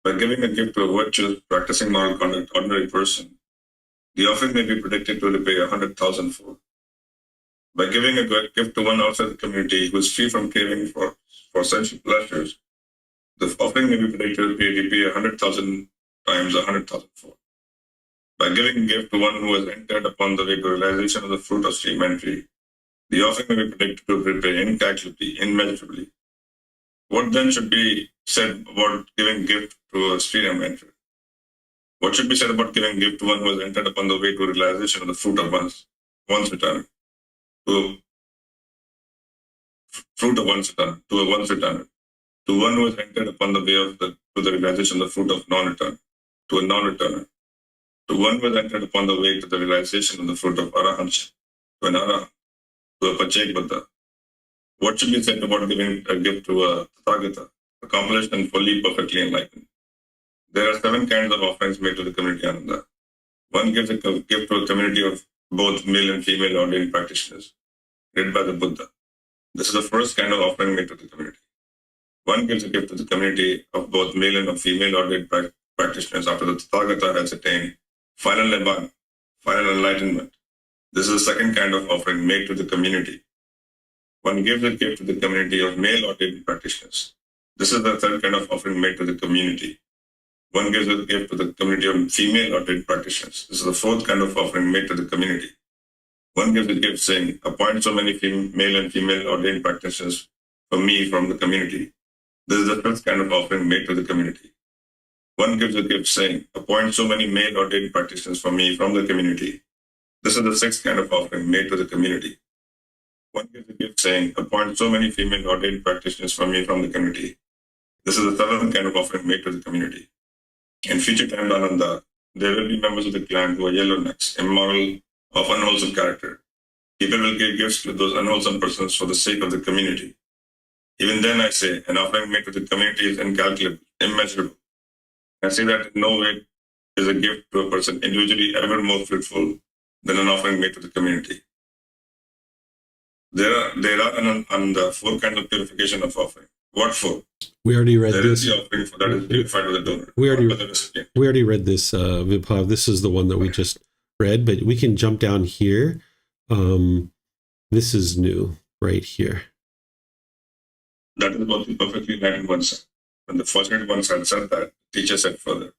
By giving a gift to a virtuous, practicing moral conduct ordinary person, the offering may be predicted to repay 100,000-fold. By giving a good gift to one outside the community who is free from craving for sensual pleasures, the offering may be predicted to repay 100,000 times 100,000 fold. By giving a gift to one who has entered upon the way to realization of the fruit of stream entry, the offering may be predicted to repay incalculably, immeasurably. What then should be said about giving gift to a stream entry? What should be said about giving gift to one who has entered upon the way to realization of the fruit of one's return? To fruit of one's return, to a one's return, to one who has entered upon the way to the realization of the fruit of non-return, to a non-returner, to one who has entered upon the way to the realization of the fruit of arahant, to an arahant, to a Pachek Buddha. What should be said about giving a gift to a Tathagata, accomplished and fully perfectly enlightened? There are 7 kinds of offerings made to the community Ananda. One gives a gift to a community of both male and female ordained practitioners, led by the Buddha. This is the first kind of offering made to the community. One gives a gift to the community of both male and female ordained practitioners after the Tathagata has attained final Nibbana, final enlightenment. This is the second kind of offering made to the community. One gives a gift to the community of male ordained practitioners. This is the third kind of offering made to the community. One gives a gift to the community of female ordained practitioners. This is the fourth kind of offering made to the community. One gives a gift saying, appoint so many male and female ordained practitioners for me from the community. This is the fifth kind of offering made to the community. One gives a gift saying, appoint so many male ordained practitioners for me from the community. This is the sixth kind of offering made to the community. One gives a gift saying, appoint so many female ordained practitioners for me from the community. This is the seventh kind of offering made to the community. In future time, Ananda, there will be members of the clan who are yellow necks, immoral, of unwholesome character. People will give gifts to those unwholesome persons for the sake of the community. Even then, I say, an offering made to the community is incalculable, immeasurable. I say that in no way is a gift to a person individually ever more fruitful than an offering made to the community. There are 4 kinds of purification of offering. What for? We already read there this. There is the offering for that is purified with the donor. We already read this, Vibhav. This is the one that we just read, but we can jump down here. This is new right here. That is about the perfectly enlightened one side. When the fortunate one side said that, teacher said further,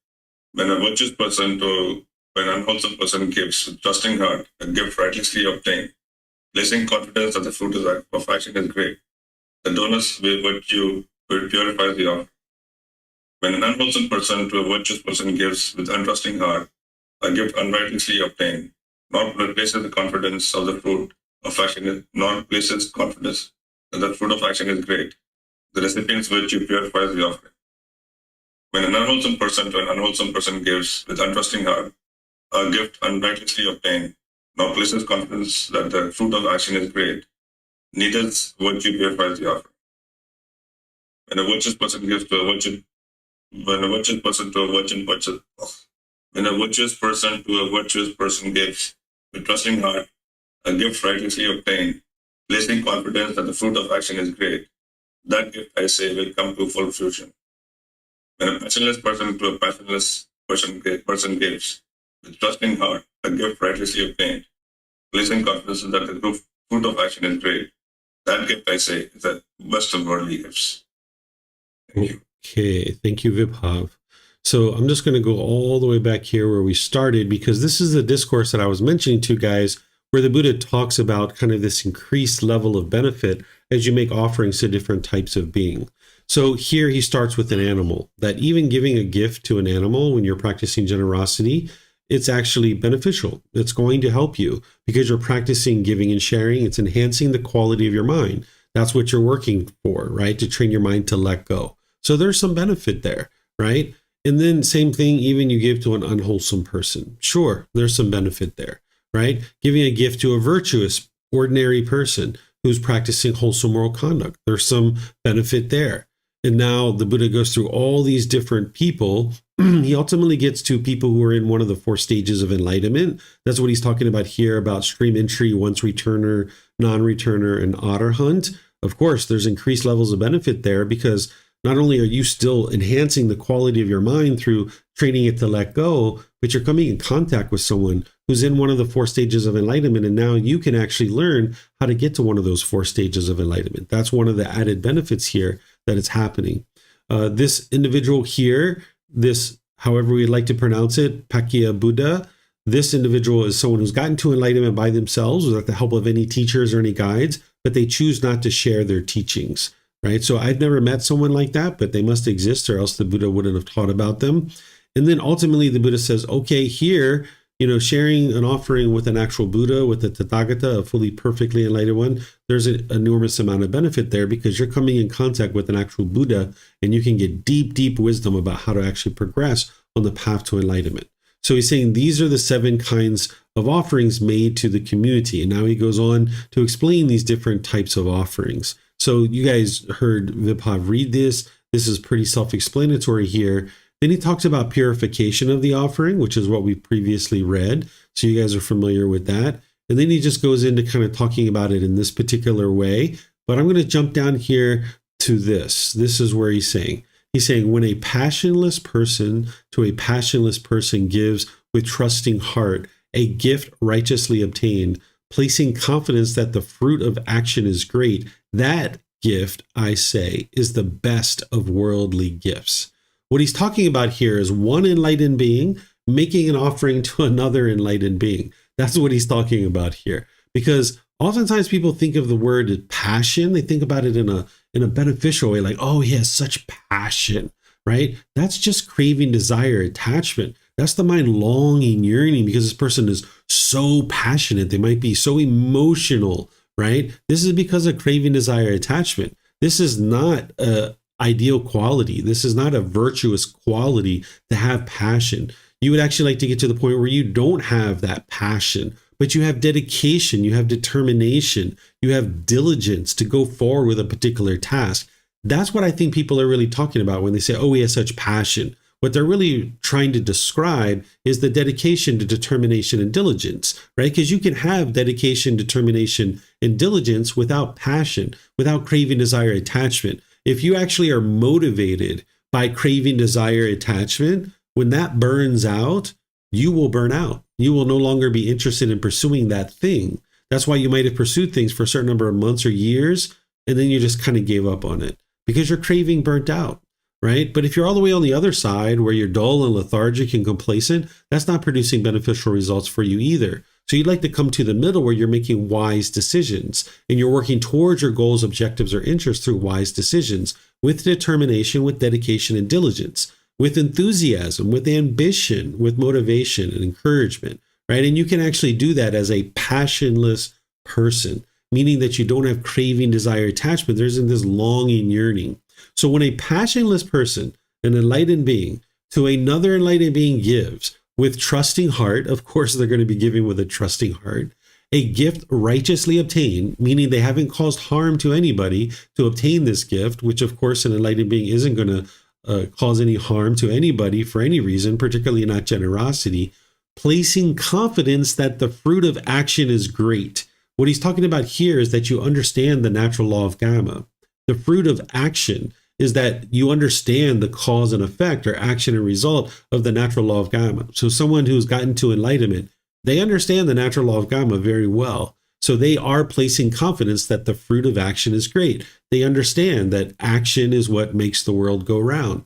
when a virtuous person to when an unwholesome person gives with trusting heart a gift righteously obtained, placing confidence that the fruit of action is great, the donor's virtue purifies the offering. When an unwholesome person to a virtuous person gives with untrusting heart a gift unrighteously obtained, nor places the confidence of the fruit of action, nor places confidence that the fruit of action is great, the recipient's virtue purifies the offering. When an unwholesome person to an unwholesome person gives with untrusting heart a gift unrighteously obtained, nor places confidence that the fruit of action is great, neither's virtue purifies the offering. When a virtuous person gives to a virtuous person to a virtuous person gives with trusting heart a gift righteously obtained, placing confidence that the fruit of action is great, that gift, I say, will come to full fruition. When a passionless person to a passionless person gives with trusting heart a gift righteously obtained, placing confidence that the fruit of action is great, that gift, I say, is the best of worldly gifts. Thank you. Okay, thank you, Vibhav. So I'm just going to go all the way back here where we started, because this is the discourse that I was mentioning to you guys, where the Buddha talks about kind of this increased level of benefit as you make offerings to different types of being. So here he starts with an animal, that even giving a gift to an animal when you're practicing generosity, it's actually beneficial. It's going to help you because you're practicing giving and sharing. It's enhancing the quality of your mind. That's what you're working for, right? To train your mind to let go. So there's some benefit there, right? And then same thing, even you give to an unwholesome person. Sure, there's some benefit there, right? Giving a gift to a virtuous, ordinary person who's practicing wholesome moral conduct. There's some benefit there. And now the Buddha goes through all these different people. He ultimately gets to people who are in one of the 4 stages of enlightenment. That's what he's talking about here, about stream entry, once returner, non-returner, and otter hunt. Of course, there's increased levels of benefit there because not only are you still enhancing the quality of your mind through training it to let go, but you're coming in contact with someone who's in one of the 4 stages of enlightenment, and now you can actually learn how to get to one of those 4 stages of enlightenment. That's one of the added benefits here that it's happening. This individual here, this, however we'd like to pronounce it, Pali Buddha, this individual is someone who's gotten to enlightenment by themselves without the help of any teachers or any guides, but they choose not to share their teachings, right? So I've never met someone like that, but they must exist, or else the Buddha wouldn't have taught about them. And then ultimately the Buddha says, okay, here, sharing an offering with an actual Buddha, with a Tathagata, a fully perfectly enlightened one, there's an enormous amount of benefit there, because you're coming in contact with an actual Buddha, and you can get deep, deep wisdom about how to actually progress on the path to enlightenment. So he's saying these are the 7 kinds of offerings made to the community. And now he goes on to explain these different types of offerings. So you guys heard Vibhav read this. This is pretty self-explanatory here. Then he talks about purification of the offering, which is what we previously read. So you guys are familiar with that. And then he just goes into kind of talking about it in this particular way. But I'm going to jump down here to this. This is where he's saying, when a passionless person to a passionless person gives with trusting heart a gift righteously obtained, placing confidence that the fruit of action is great, that gift, I say, is the best of worldly gifts. What he's talking about here is one enlightened being making an offering to another enlightened being. That's what he's talking about here. Because oftentimes people think of the word passion, they think about it in a beneficial way, like, oh, he has such passion, right? That's just craving, desire, attachment. That's the mind longing, yearning, because this person is so passionate. They might be so emotional, right? This is because of craving, desire, attachment. This is not a ideal quality. This is not a virtuous quality to have passion. You would actually like to get to the point where you don't have that passion, but you have dedication, you have determination, you have diligence to go forward with a particular task. That's what I think people are really talking about when they say, oh, he has such passion. What they're really trying to describe is the dedication to determination and diligence, right? Because you can have dedication, determination, and diligence without passion, without craving, desire, attachment. If you actually are motivated by craving, desire, attachment, when that burns out, you will burn out. You will no longer be interested in pursuing that thing. That's why you might have pursued things for a certain number of months or years, and then you just kind of gave up on it because your craving burnt out, right? But if you're all the way on the other side where you're dull and lethargic and complacent, that's not producing beneficial results for you either. So you'd like to come to the middle where you're making wise decisions and you're working towards your goals, objectives, or interests through wise decisions with determination, with dedication and diligence, with enthusiasm, with ambition, with motivation and encouragement, right? And you can actually do that as a passionless person, meaning that you don't have craving, desire, attachment. There isn't this longing, yearning. So when a passionless person, an enlightened being, to another enlightened being gives with trusting heart, of course they're going to be giving with a trusting heart, a gift righteously obtained, meaning they haven't caused harm to anybody to obtain this gift, which of course an enlightened being isn't going to cause any harm to anybody for any reason, particularly not generosity, placing confidence that the fruit of action is great. What he's talking about here is that you understand the natural law of Gama. The fruit of action is that you understand the cause and effect or action and result of the natural law of Gama. So someone who's gotten to enlightenment, they understand the natural law of Gama very well. So they are placing confidence that the fruit of action is great. They understand that action is what makes the world go round.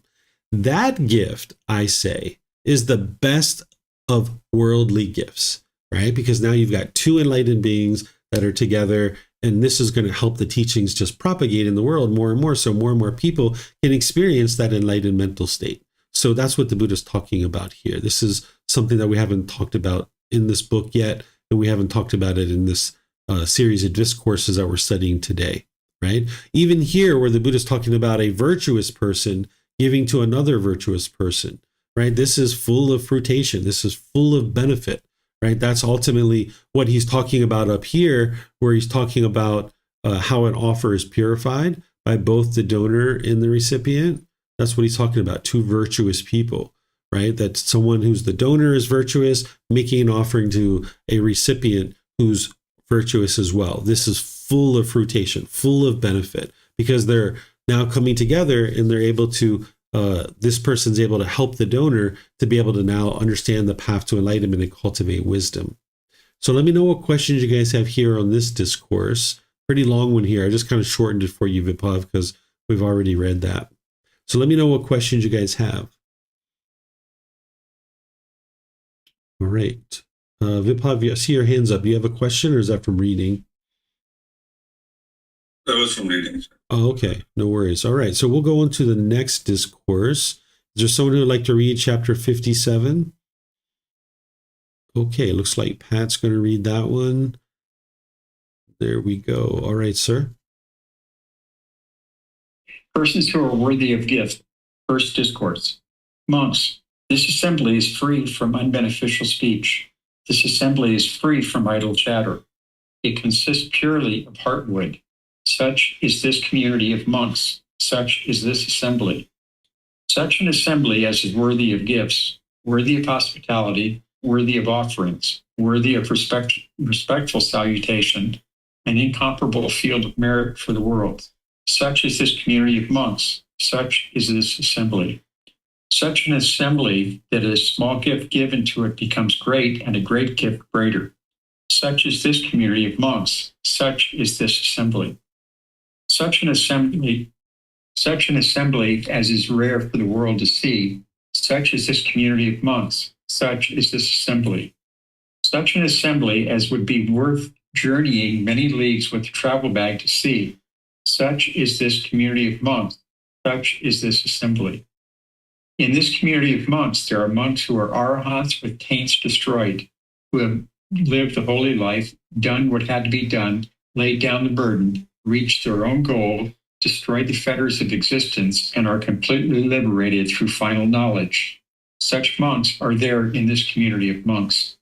That gift, I say, is the best of worldly gifts, right? Because now you've got two enlightened beings that are together, and this is going to help the teachings just propagate in the world more and more, so more and more people can experience that enlightened mental state. So that's what the Buddha is talking about here. This is something that we haven't talked about in this book yet, and we haven't talked about it in this series of discourses that we're studying today, right? Even here, where the Buddha is talking about a virtuous person giving to another virtuous person, right? This is full of fruition. This is full of benefit, right? That's ultimately what he's talking about up here, where he's talking about how an offer is purified by both the donor and the recipient. That's what he's talking about, two virtuous people, right? That someone who's the donor is virtuous, making an offering to a recipient who's virtuous as well. This is full of fruition, full of benefit, because they're now coming together and they're able to this person's able to help the donor to be able to now understand the path to enlightenment and cultivate wisdom. So let me know what questions you guys have here on this discourse. Pretty long one here. I just kind of shortened it for you, Vipav, because we've already read that. So let me know what questions you guys have. All right. Vipav, I see your hands up. Do you have a question, or is that from reading? That was from reading, sir. Oh, okay. No worries. All right. So we'll go on to the next discourse. Is there someone who would like to read chapter 57? Okay. Looks like Pat's going to read that one. There we go. All right, sir. Persons who are worthy of gift. First discourse. Monks, this assembly is free from unbeneficial speech. This assembly is free from idle chatter. It consists purely of heartwood. Such is this community of monks. Such is this assembly. Such an assembly as is worthy of gifts, worthy of hospitality, worthy of offerings, worthy of respectful salutation, an incomparable field of merit for the world. Such is this community of monks. Such is this assembly. Such an assembly that a small gift given to it becomes great, and a great gift greater. Such is this community of monks. Such is this assembly. Such an assembly as is rare for the world to see. Such is this community of monks. Such is this assembly. Such an assembly as would be worth journeying many leagues with a travel bag to see. Such is this community of monks. Such is this assembly. In this community of monks, there are monks who are arahants with taints destroyed, who have lived the holy life, done what had to be done, laid down the burden, reached their own goal, destroyed the fetters of existence, and are completely liberated through final knowledge. Such monks are there in this community of monks.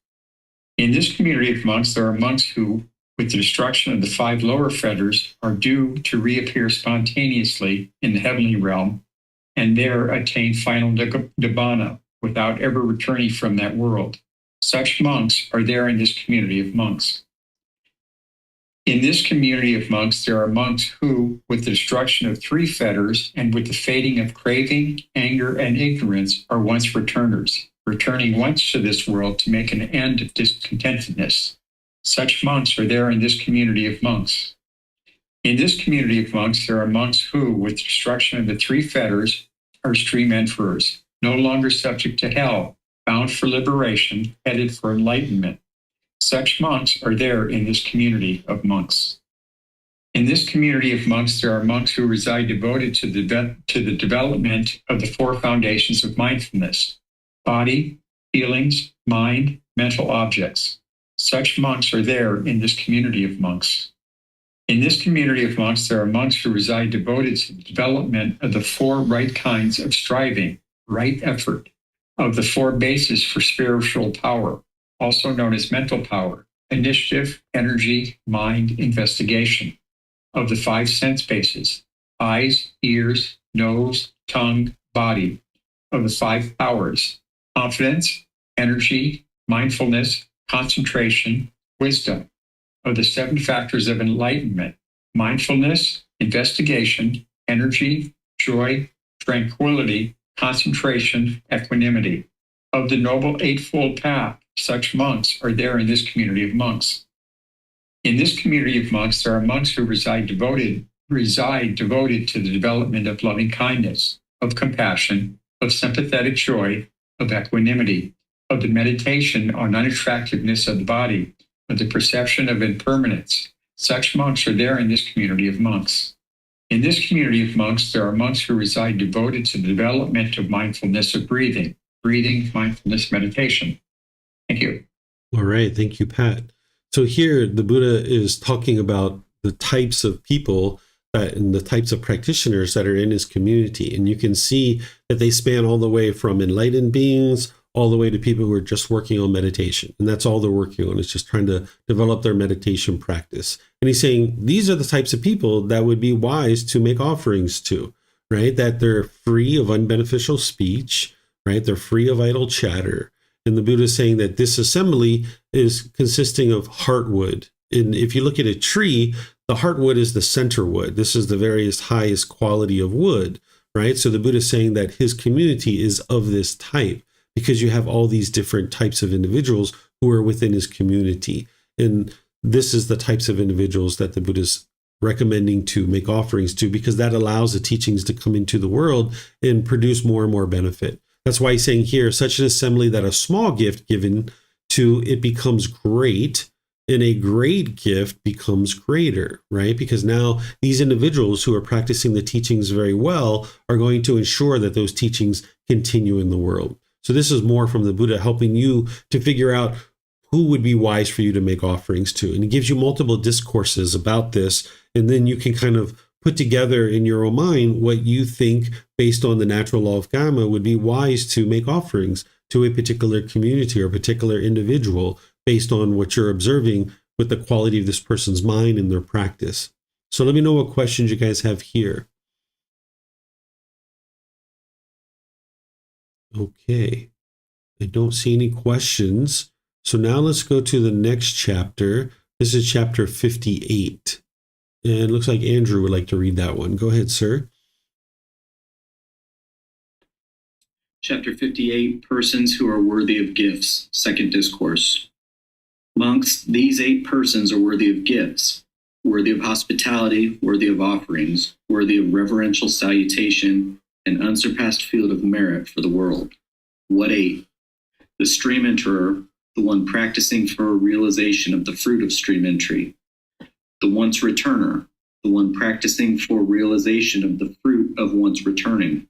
In this community of monks, there are monks who, with the destruction of the 5 lower fetters, are due to reappear spontaneously in the heavenly realm, and there attain final nibbana without ever returning from that world. Such monks are there in this community of monks. In this community of monks, there are monks who, with the destruction of 3 fetters and with the fading of craving, anger, and ignorance, are once returners, returning once to this world to make an end of discontentedness. Such monks are there in this community of monks. In this community of monks, there are monks who, with the destruction of the 3 fetters, are stream emperors, no longer subject to hell, bound for liberation, headed for enlightenment. Such monks are there in this community of monks. In this community of monks, there are monks who reside devoted to the development of the 4 foundations of mindfulness: body, feelings, mind, mental objects. Such monks are there in this community of monks. In this community of monks, there are monks who reside devoted to the development of the 4 right kinds of striving, right effort, of the 4 bases for spiritual power, also known as mental power: initiative, energy, mind, investigation, of the 5 sense bases: eyes, ears, nose, tongue, body, of the 5 powers: confidence, energy, mindfulness, concentration, wisdom, of the 7 factors of enlightenment: mindfulness, investigation, energy, joy, tranquility, concentration, equanimity, of the Noble Eightfold Path. Such monks are there in this community of monks. In this community of monks, there are monks who reside devoted to the development of loving kindness, of compassion, of sympathetic joy, of equanimity, of the meditation on unattractiveness of the body, of the perception of impermanence. Such monks are there in this community of monks. In this community of monks, there are monks who reside devoted to the development of mindfulness of breathing, mindfulness, meditation. Thank you. All right. Thank you, Pat. So here the Buddha is talking about the types of people and the types of practitioners that are in his community. And you can see that they span all the way from enlightened beings all the way to people who are just working on meditation. And that's all they're working on, is just trying to develop their meditation practice. And he's saying these are the types of people that would be wise to make offerings to, right? That they're free of unbeneficial speech, right? They're free of idle chatter. And the Buddha is saying that this assembly is consisting of heartwood. And if you look at a tree, the heartwood is the center wood. This is the highest quality of wood, right? So the Buddha is saying that his community is of this type because you have all these different types of individuals who are within his community. And this is the types of individuals that the Buddha is recommending to make offerings to, because that allows the teachings to come into the world and produce more and more benefit. That's why he's saying here, such an assembly that a small gift given to it becomes great, and a great gift becomes greater, right? Because now these individuals who are practicing the teachings very well are going to ensure that those teachings continue in the world. So this is more from the Buddha helping you to figure out who would be wise for you to make offerings to. And he gives you multiple discourses about this, and then you can kind of put together in your own mind what you think, based on the natural law of karma, would be wise to make offerings to a particular community or a particular individual based on what you're observing with the quality of this person's mind and their practice. So let me know what questions you guys have here. Okay, I don't see any questions. So now let's go to the next chapter. This is chapter 58. And it looks like Andrew would like to read that one. Go ahead, sir. Chapter 58, Persons Who Are Worthy of Gifts, Second Discourse. Monks, these 8 persons are worthy of gifts, worthy of hospitality, worthy of offerings, worthy of reverential salutation, and unsurpassed field of merit for the world. What 8? The stream enterer, the one practicing for a realization of the fruit of stream entry. The once returner, the one practicing for realization of the fruit of once returning.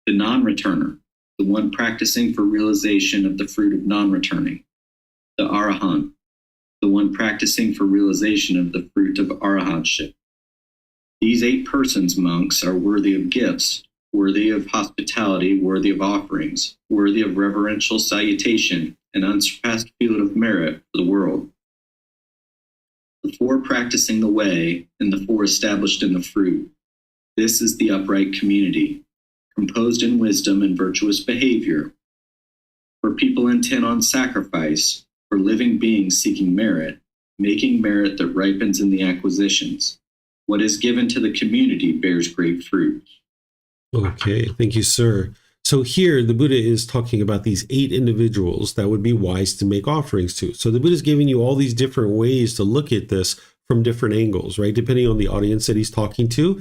The non-returner, the one practicing for realization of the fruit of non-returning. The arahant, the one practicing for realization of the fruit of arahantship. These 8 persons, monks, are worthy of gifts, worthy of hospitality, worthy of offerings, worthy of reverential salutation, and unsurpassed field of merit for the world. The 4 practicing the way, and the 4 established in the fruit. This is the upright community, composed in wisdom and virtuous behavior. For people intent on sacrifice, for living beings seeking merit, making merit that ripens in the acquisitions. What is given to the community bears great fruit. Okay, thank you, sir. So here the Buddha is talking about these 8 individuals that would be wise to make offerings to. So the Buddha is giving you all these different ways to look at this from different angles, right? Depending on the audience that he's talking to,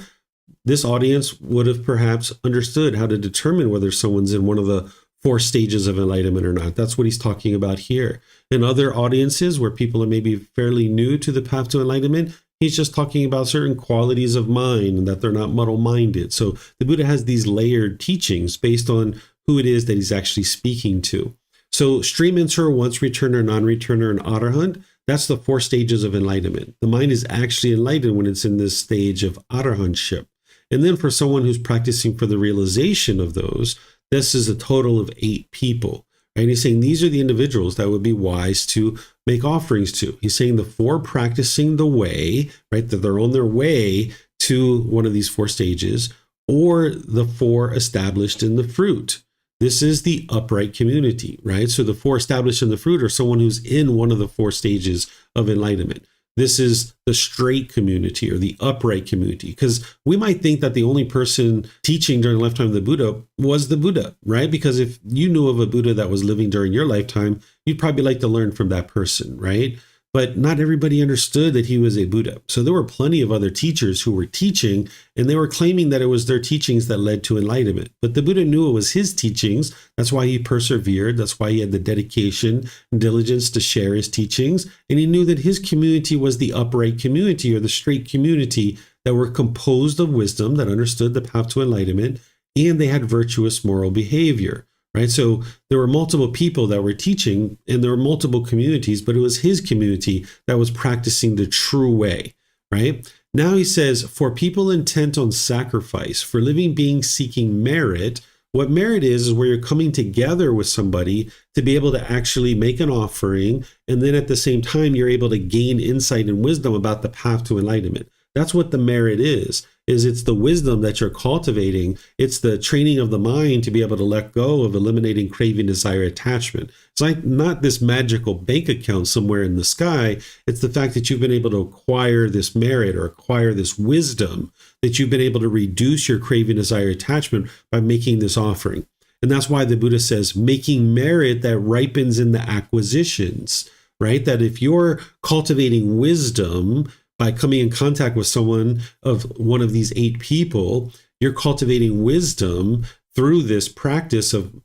this audience would have perhaps understood how to determine whether someone's in one of the 4 stages of enlightenment or not. That's what he's talking about here. In other audiences where people are maybe fairly new to the path to enlightenment, he's just talking about certain qualities of mind and that they're not muddle-minded. So the Buddha has these layered teachings based on who it is that he's actually speaking to. So stream enterer, once returner, non-returner, and arahant, that's the 4 stages of enlightenment. The mind is actually enlightened when it's in this stage of arahantship. And then for someone who's practicing for the realization of those, this is a total of 8 people. Right? He's saying these are the individuals that would be wise to make offerings to. He's saying the 4 practicing the way, right, that they're on their way to one of these 4 stages, or the 4 established in the fruit. This is the upright community, right? So the 4 established in the fruit are someone who's in one of the 4 stages of enlightenment. This is the straight community or the upright community, because we might think that the only person teaching during the lifetime of the Buddha was the Buddha, right? Because if you knew of a Buddha that was living during your lifetime, you'd probably like to learn from that person, right? But not everybody understood that he was a Buddha. So there were plenty of other teachers who were teaching, and they were claiming that it was their teachings that led to enlightenment. But the Buddha knew it was his teachings. That's why he persevered. That's why he had the dedication and diligence to share his teachings. And he knew that his community was the upright community or the straight community that were composed of wisdom, that understood the path to enlightenment, and they had virtuous moral behavior. Right. So there were multiple people that were teaching, and there were multiple communities, but it was his community that was practicing the true way. Right. Now he says, for people intent on sacrifice, for living beings seeking merit. What merit is where you're coming together with somebody to be able to actually make an offering. And then at the same time, you're able to gain insight and wisdom about the path to enlightenment. That's what the merit is it's the wisdom that you're cultivating. It's the training of the mind to be able to let go of eliminating craving, desire, attachment. It's like not this magical bank account somewhere in the sky. It's the fact that you've been able to acquire this merit or acquire this wisdom, that you've been able to reduce your craving, desire, attachment by making this offering. And that's why the Buddha says making merit that ripens in the acquisitions, right? That if you're cultivating wisdom by coming in contact with someone of one of these 8 people, you're cultivating wisdom through this practice of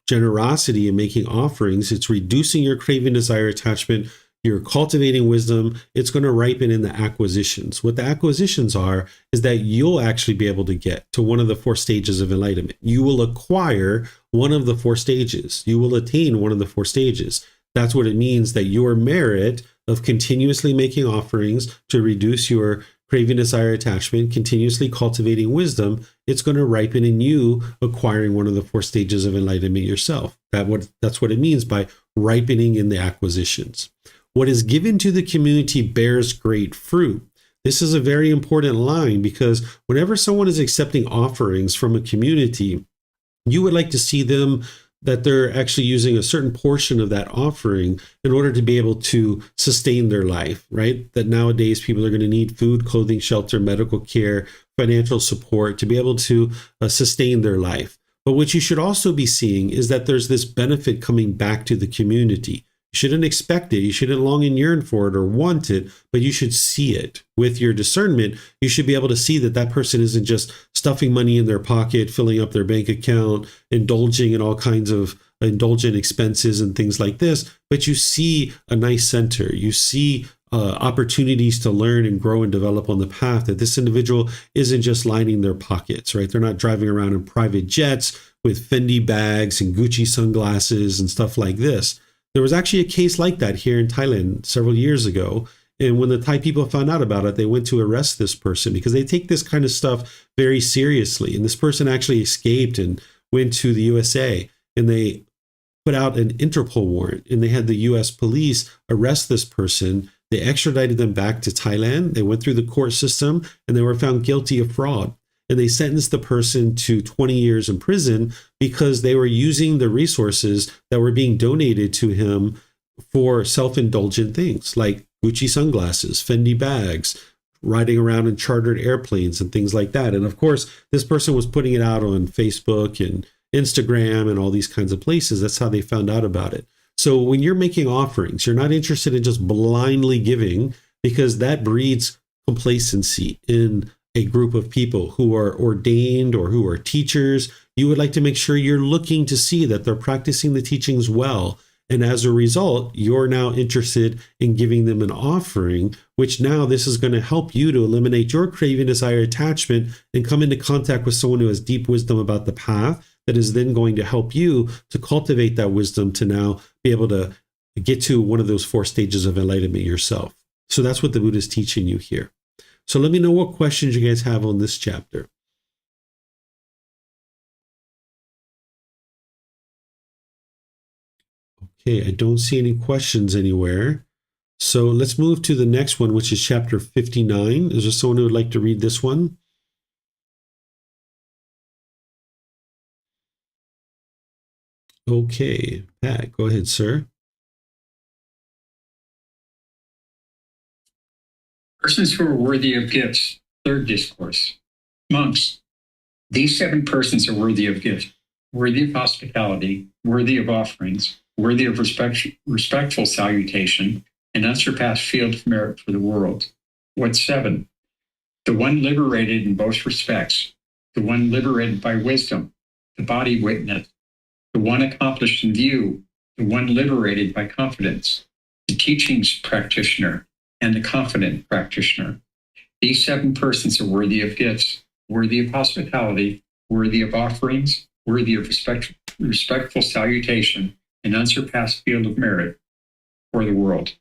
generosity and making offerings. It's reducing your craving, desire, attachment. You're cultivating wisdom. It's going to ripen in the acquisitions. What the acquisitions are is that you'll actually be able to get to one of the 4 stages of enlightenment. You will acquire one of the 4 stages. You will attain one of the 4 stages. That's what it means, that your merit of continuously making offerings to reduce your craving, desire, attachment, continuously cultivating wisdom, it's going to ripen in you acquiring one of the 4 stages of enlightenment yourself. That's what it means by ripening in the acquisitions. What is given to the community bears great fruit. This is a very important line, because whenever someone is accepting offerings from a community, you would like to see them that they're actually using a certain portion of that offering in order to be able to sustain their life, right? That nowadays people are going to need food, clothing, shelter, medical care, financial support to be able to sustain their life. But what you should also be seeing is that there's this benefit coming back to the community. You shouldn't expect it. You shouldn't long and yearn for it or want it, but you should see it. With your discernment, you should be able to see that that person isn't just stuffing money in their pocket, filling up their bank account, indulging in all kinds of indulgent expenses and things like this, but you see a nice center. You see opportunities to learn and grow and develop on the path, that this individual isn't just lining their pockets, right? They're not driving around in private jets with Fendi bags and Gucci sunglasses and stuff like this. There was actually a case like that here in Thailand several years ago. And when the Thai people found out about it, they went to arrest this person because they take this kind of stuff very seriously. And this person actually escaped and went to the USA, and they put out an Interpol warrant, and they had the US police arrest this person. They extradited them back to Thailand. They went through the court system, and they were found guilty of fraud. And they sentenced the person to 20 years in prison because they were using the resources that were being donated to him for self-indulgent things like Gucci sunglasses, Fendi bags, riding around in chartered airplanes and things like that. And of course, this person was putting it out on Facebook and Instagram and all these kinds of places. That's how they found out about it. So when you're making offerings, you're not interested in just blindly giving, because that breeds complacency in a group of people who are ordained or who are teachers. You would like to make sure you're looking to see that they're practicing the teachings well. And as a result, you're now interested in giving them an offering, which now this is going to help you to eliminate your craving, desire, attachment, and come into contact with someone who has deep wisdom about the path, that is then going to help you to cultivate that wisdom to now be able to get to one of those 4 stages of enlightenment yourself. So that's what the Buddha is teaching you here. So let me know what questions you guys have on this chapter. Okay, I don't see any questions anywhere. So let's move to the next one, which is chapter 59. Is there someone who would like to read this one? Okay, Pat, go ahead, sir. Persons who are worthy of gifts. 3rd discourse. Monks, these 7 persons are worthy of gifts, worthy of hospitality, worthy of offerings, worthy of respectful salutation, and unsurpassed field of merit for the world. What 7? The one liberated in both respects, the one liberated by wisdom, the body witness, the one accomplished in view, the one liberated by confidence, the teachings practitioner, and the confident practitioner. These 7 persons are worthy of gifts, worthy of hospitality, worthy of offerings, worthy of respectful salutation, and unsurpassed field of merit for the world.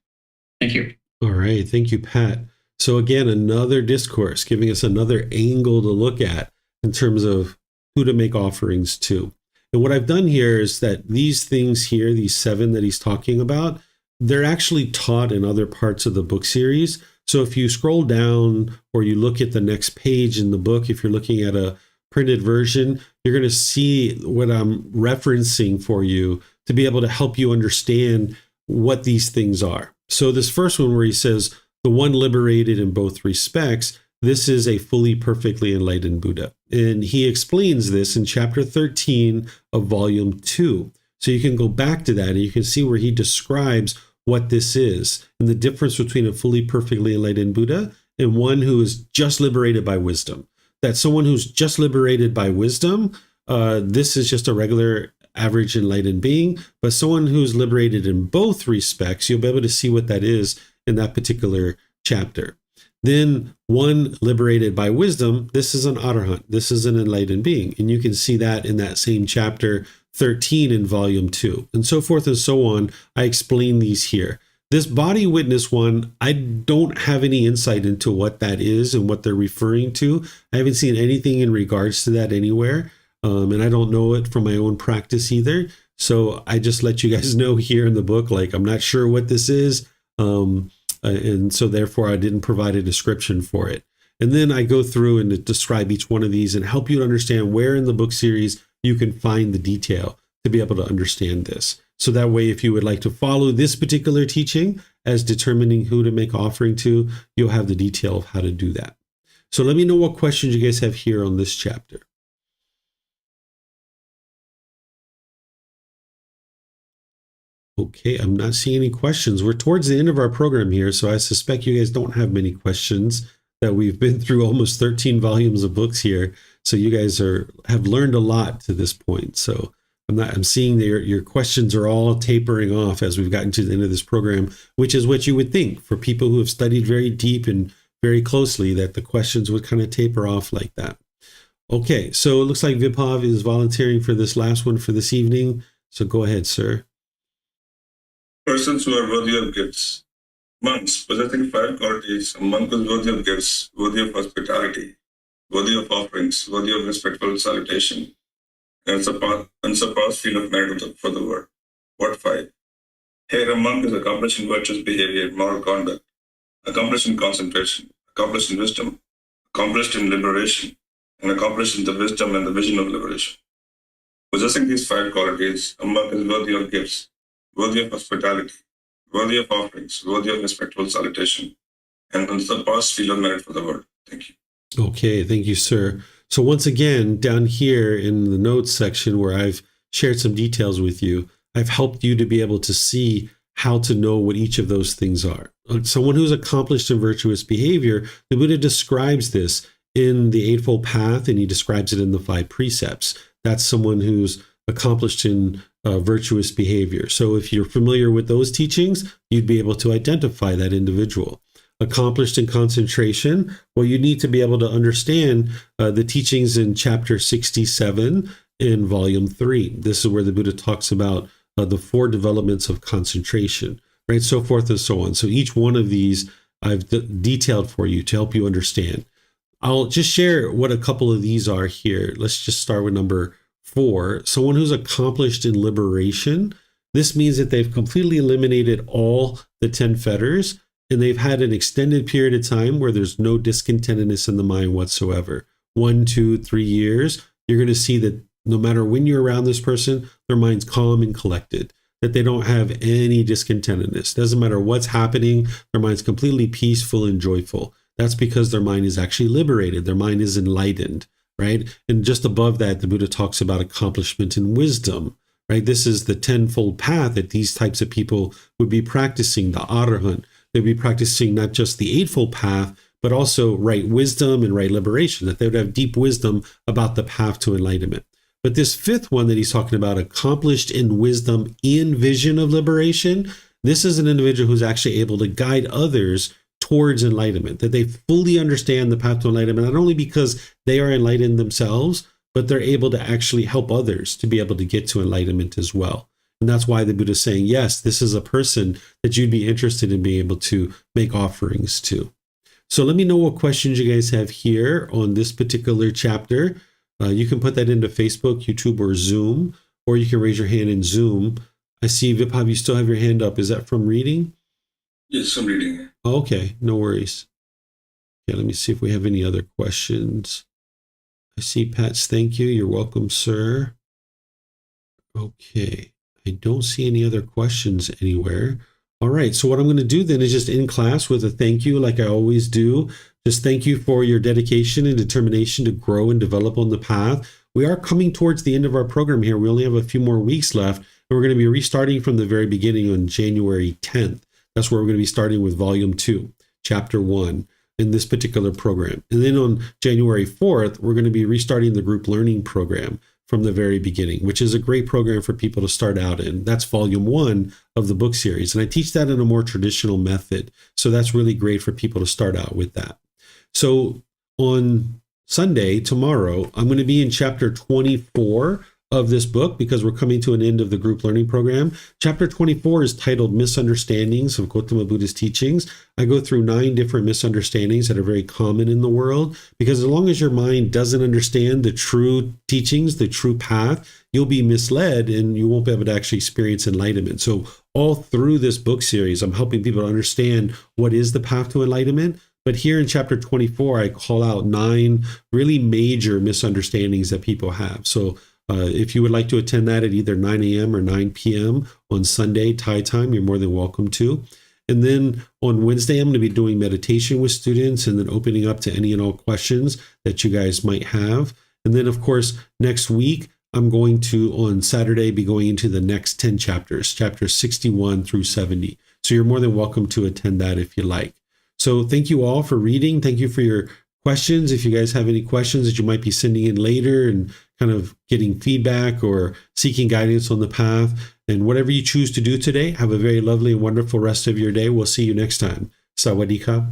Thank you. All right. Thank you, Pat. So again, another discourse giving us another angle to look at in terms of who to make offerings to. And what I've done here is that these things here, these 7 that he's talking about, they're actually taught in other parts of the book series. So if you scroll down or you look at the next page in the book, if you're looking at a printed version, you're going to see what I'm referencing for you to be able to help you understand what these things are. So this first one where he says, the one liberated in both respects, this is a fully perfectly enlightened Buddha. And he explains this in chapter 13 of volume 2. So you can go back to that and you can see where he describes what this is and the difference between a fully perfectly enlightened Buddha and one who is just liberated by wisdom. That someone who's just liberated by wisdom, this is just a regular average enlightened being, but someone who's liberated in both respects, you'll be able to see what that is in that particular chapter. Then one liberated by wisdom, this is an arahant, this is an enlightened being. And you can see that in that same chapter 13 in volume 2, and so forth and so on. I explain these here. This body witness one, I don't have any insight into what that is and what they're referring to. I haven't seen anything in regards to that anywhere. And I don't know it from my own practice either. So I just let you guys know here in the book, like, I'm not sure what this is. And so therefore I didn't provide a description for it. And then I go through and describe each one of these and help you to understand where in the book series you can find the detail to be able to understand this. So that way, if you would like to follow this particular teaching as determining who to make offering to, you'll have the detail of how to do that. So let me know what questions you guys have here on this chapter. Okay, I'm not seeing any questions. We're towards the end of our program here, so I suspect you guys don't have many questions, that we've been through almost 13 volumes of books here. So you guys have learned a lot to this point. So I'm seeing that your questions are all tapering off as we've gotten to the end of this program, which is what you would think for people who have studied very deep and very closely, that the questions would kind of taper off like that. Okay, so it looks like Vibhav is volunteering for this last one for this evening. So go ahead, sir. Persons who are worthy of gifts. Monks possessing 5 qualities. A monk is worthy of gifts, worthy of hospitality, worthy of offerings, worthy of respectful salutation, and unsurpassed field of merit for the world. What 5? Here a monk is accomplished in virtuous behavior, moral conduct, accomplished in concentration, accomplished in wisdom, accomplished in liberation, and accomplished in the wisdom and the vision of liberation. Possessing these 5 qualities, a monk is worthy of gifts, worthy of hospitality, worthy of offerings, worthy of respectful salutation, and unsurpassed field of merit for the world. Thank you. Okay, thank you, sir. So once again, down here in the notes section where I've shared some details with you, I've helped you to be able to see how to know what each of those things are. Someone who's accomplished in virtuous behavior, the Buddha describes this in the Eightfold Path, and he describes it in the 5 precepts. That's someone who's accomplished in virtuous behavior. So if you're familiar with those teachings, you'd be able to identify that individual. Accomplished in concentration, well, you need to be able to understand the teachings in chapter 67 in volume 3. This is where the Buddha talks about the 4 developments of concentration, right? So forth and so on. So each one of these I've detailed for you to help you understand. I'll just share what a couple of these are here. Let's just start with number 4. Someone who's accomplished in liberation. This means that they've completely eliminated all the 10 fetters, and they've had an extended period of time where there's no discontentedness in the mind whatsoever. 1, 2, 3 years, you're going to see that no matter when you're around this person, their mind's calm and collected, that they don't have any discontentedness. Doesn't matter what's happening, their mind's completely peaceful and joyful. That's because their mind is actually liberated. Their mind is enlightened, right? And just above that, the Buddha talks about accomplishment in wisdom, right? This is the 10-fold path that these types of people would be practicing, the arahant. They'd be practicing not just the Eightfold Path, but also right wisdom and right liberation, that they would have deep wisdom about the path to enlightenment. But this 5th one that he's talking about, accomplished in wisdom in vision of liberation, this is an individual who's actually able to guide others towards enlightenment, that they fully understand the path to enlightenment, not only because they are enlightened themselves, but they're able to actually help others to be able to get to enlightenment as well. And that's why the Buddha is saying, yes, this is a person that you'd be interested in being able to make offerings to. So let me know what questions you guys have here on this particular chapter. You can put that into Facebook, YouTube, or Zoom, or you can raise your hand in Zoom. I see, Vibhav, you still have your hand up. Is that from reading? Yes, I'm reading. Okay, no worries. Okay, let me see if we have any other questions. I see Pat's thank you. You're welcome, sir. Okay, I don't see any other questions anywhere. All right, so what I'm going to do then is just end class with a thank you, like I always do. Just thank you for your dedication and determination to grow and develop on the path. We are coming towards the end of our program here. We only have a few more weeks left, and we're going to be restarting from the very beginning on January 10th. That's where we're going to be starting with Volume 2, Chapter 1 in this particular program. And then on January 4th, we're going to be restarting the group learning program from the very beginning, which is a great program for people to start out in. That's Volume 1 of the book series. And I teach that in a more traditional method. So that's really great for people to start out with that. So on Sunday, tomorrow, I'm going to be in chapter 24 of this book because we're coming to an end of the group learning program. Chapter 24 is titled Misunderstandings of Gotama Buddha's Teachings. I go through 9 different misunderstandings that are very common in the world, because as long as your mind doesn't understand the true teachings, the true path, you'll be misled and you won't be able to actually experience enlightenment. So all through this book series, I'm helping people to understand what is the path to enlightenment. But here in chapter 24, I call out 9 really major misunderstandings that people have. So if you would like to attend that at either 9 a.m. or 9 p.m. on Sunday, Thai time, you're more than welcome to. And then on Wednesday, I'm going to be doing meditation with students and then opening up to any and all questions that you guys might have. And then, of course, next week, I'm going to, on Saturday, be going into the next 10 chapters, chapters 61 through 70. So you're more than welcome to attend that if you like. So thank you all for reading. Thank you for your questions. If you guys have any questions that you might be sending in later and kind of getting feedback or seeking guidance on the path, and whatever you choose to do today, have a very lovely and wonderful rest of your day. We'll see you next time. Sawadee-ka.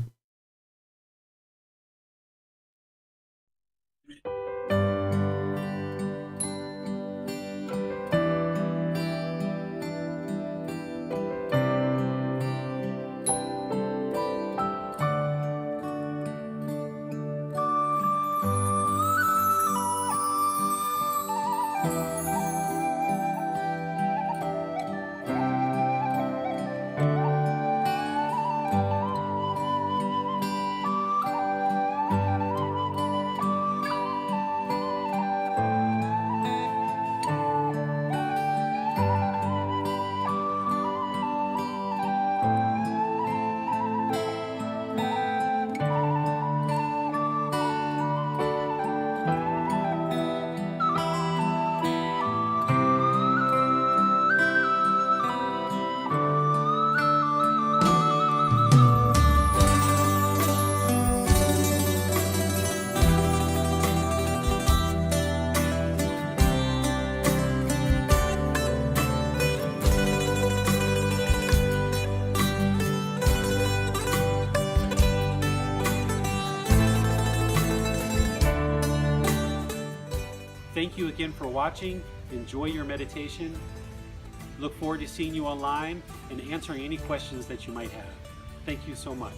Thank you again for watching. Enjoy your meditation. Look forward to seeing you online and answering any questions that you might have. Thank you so much.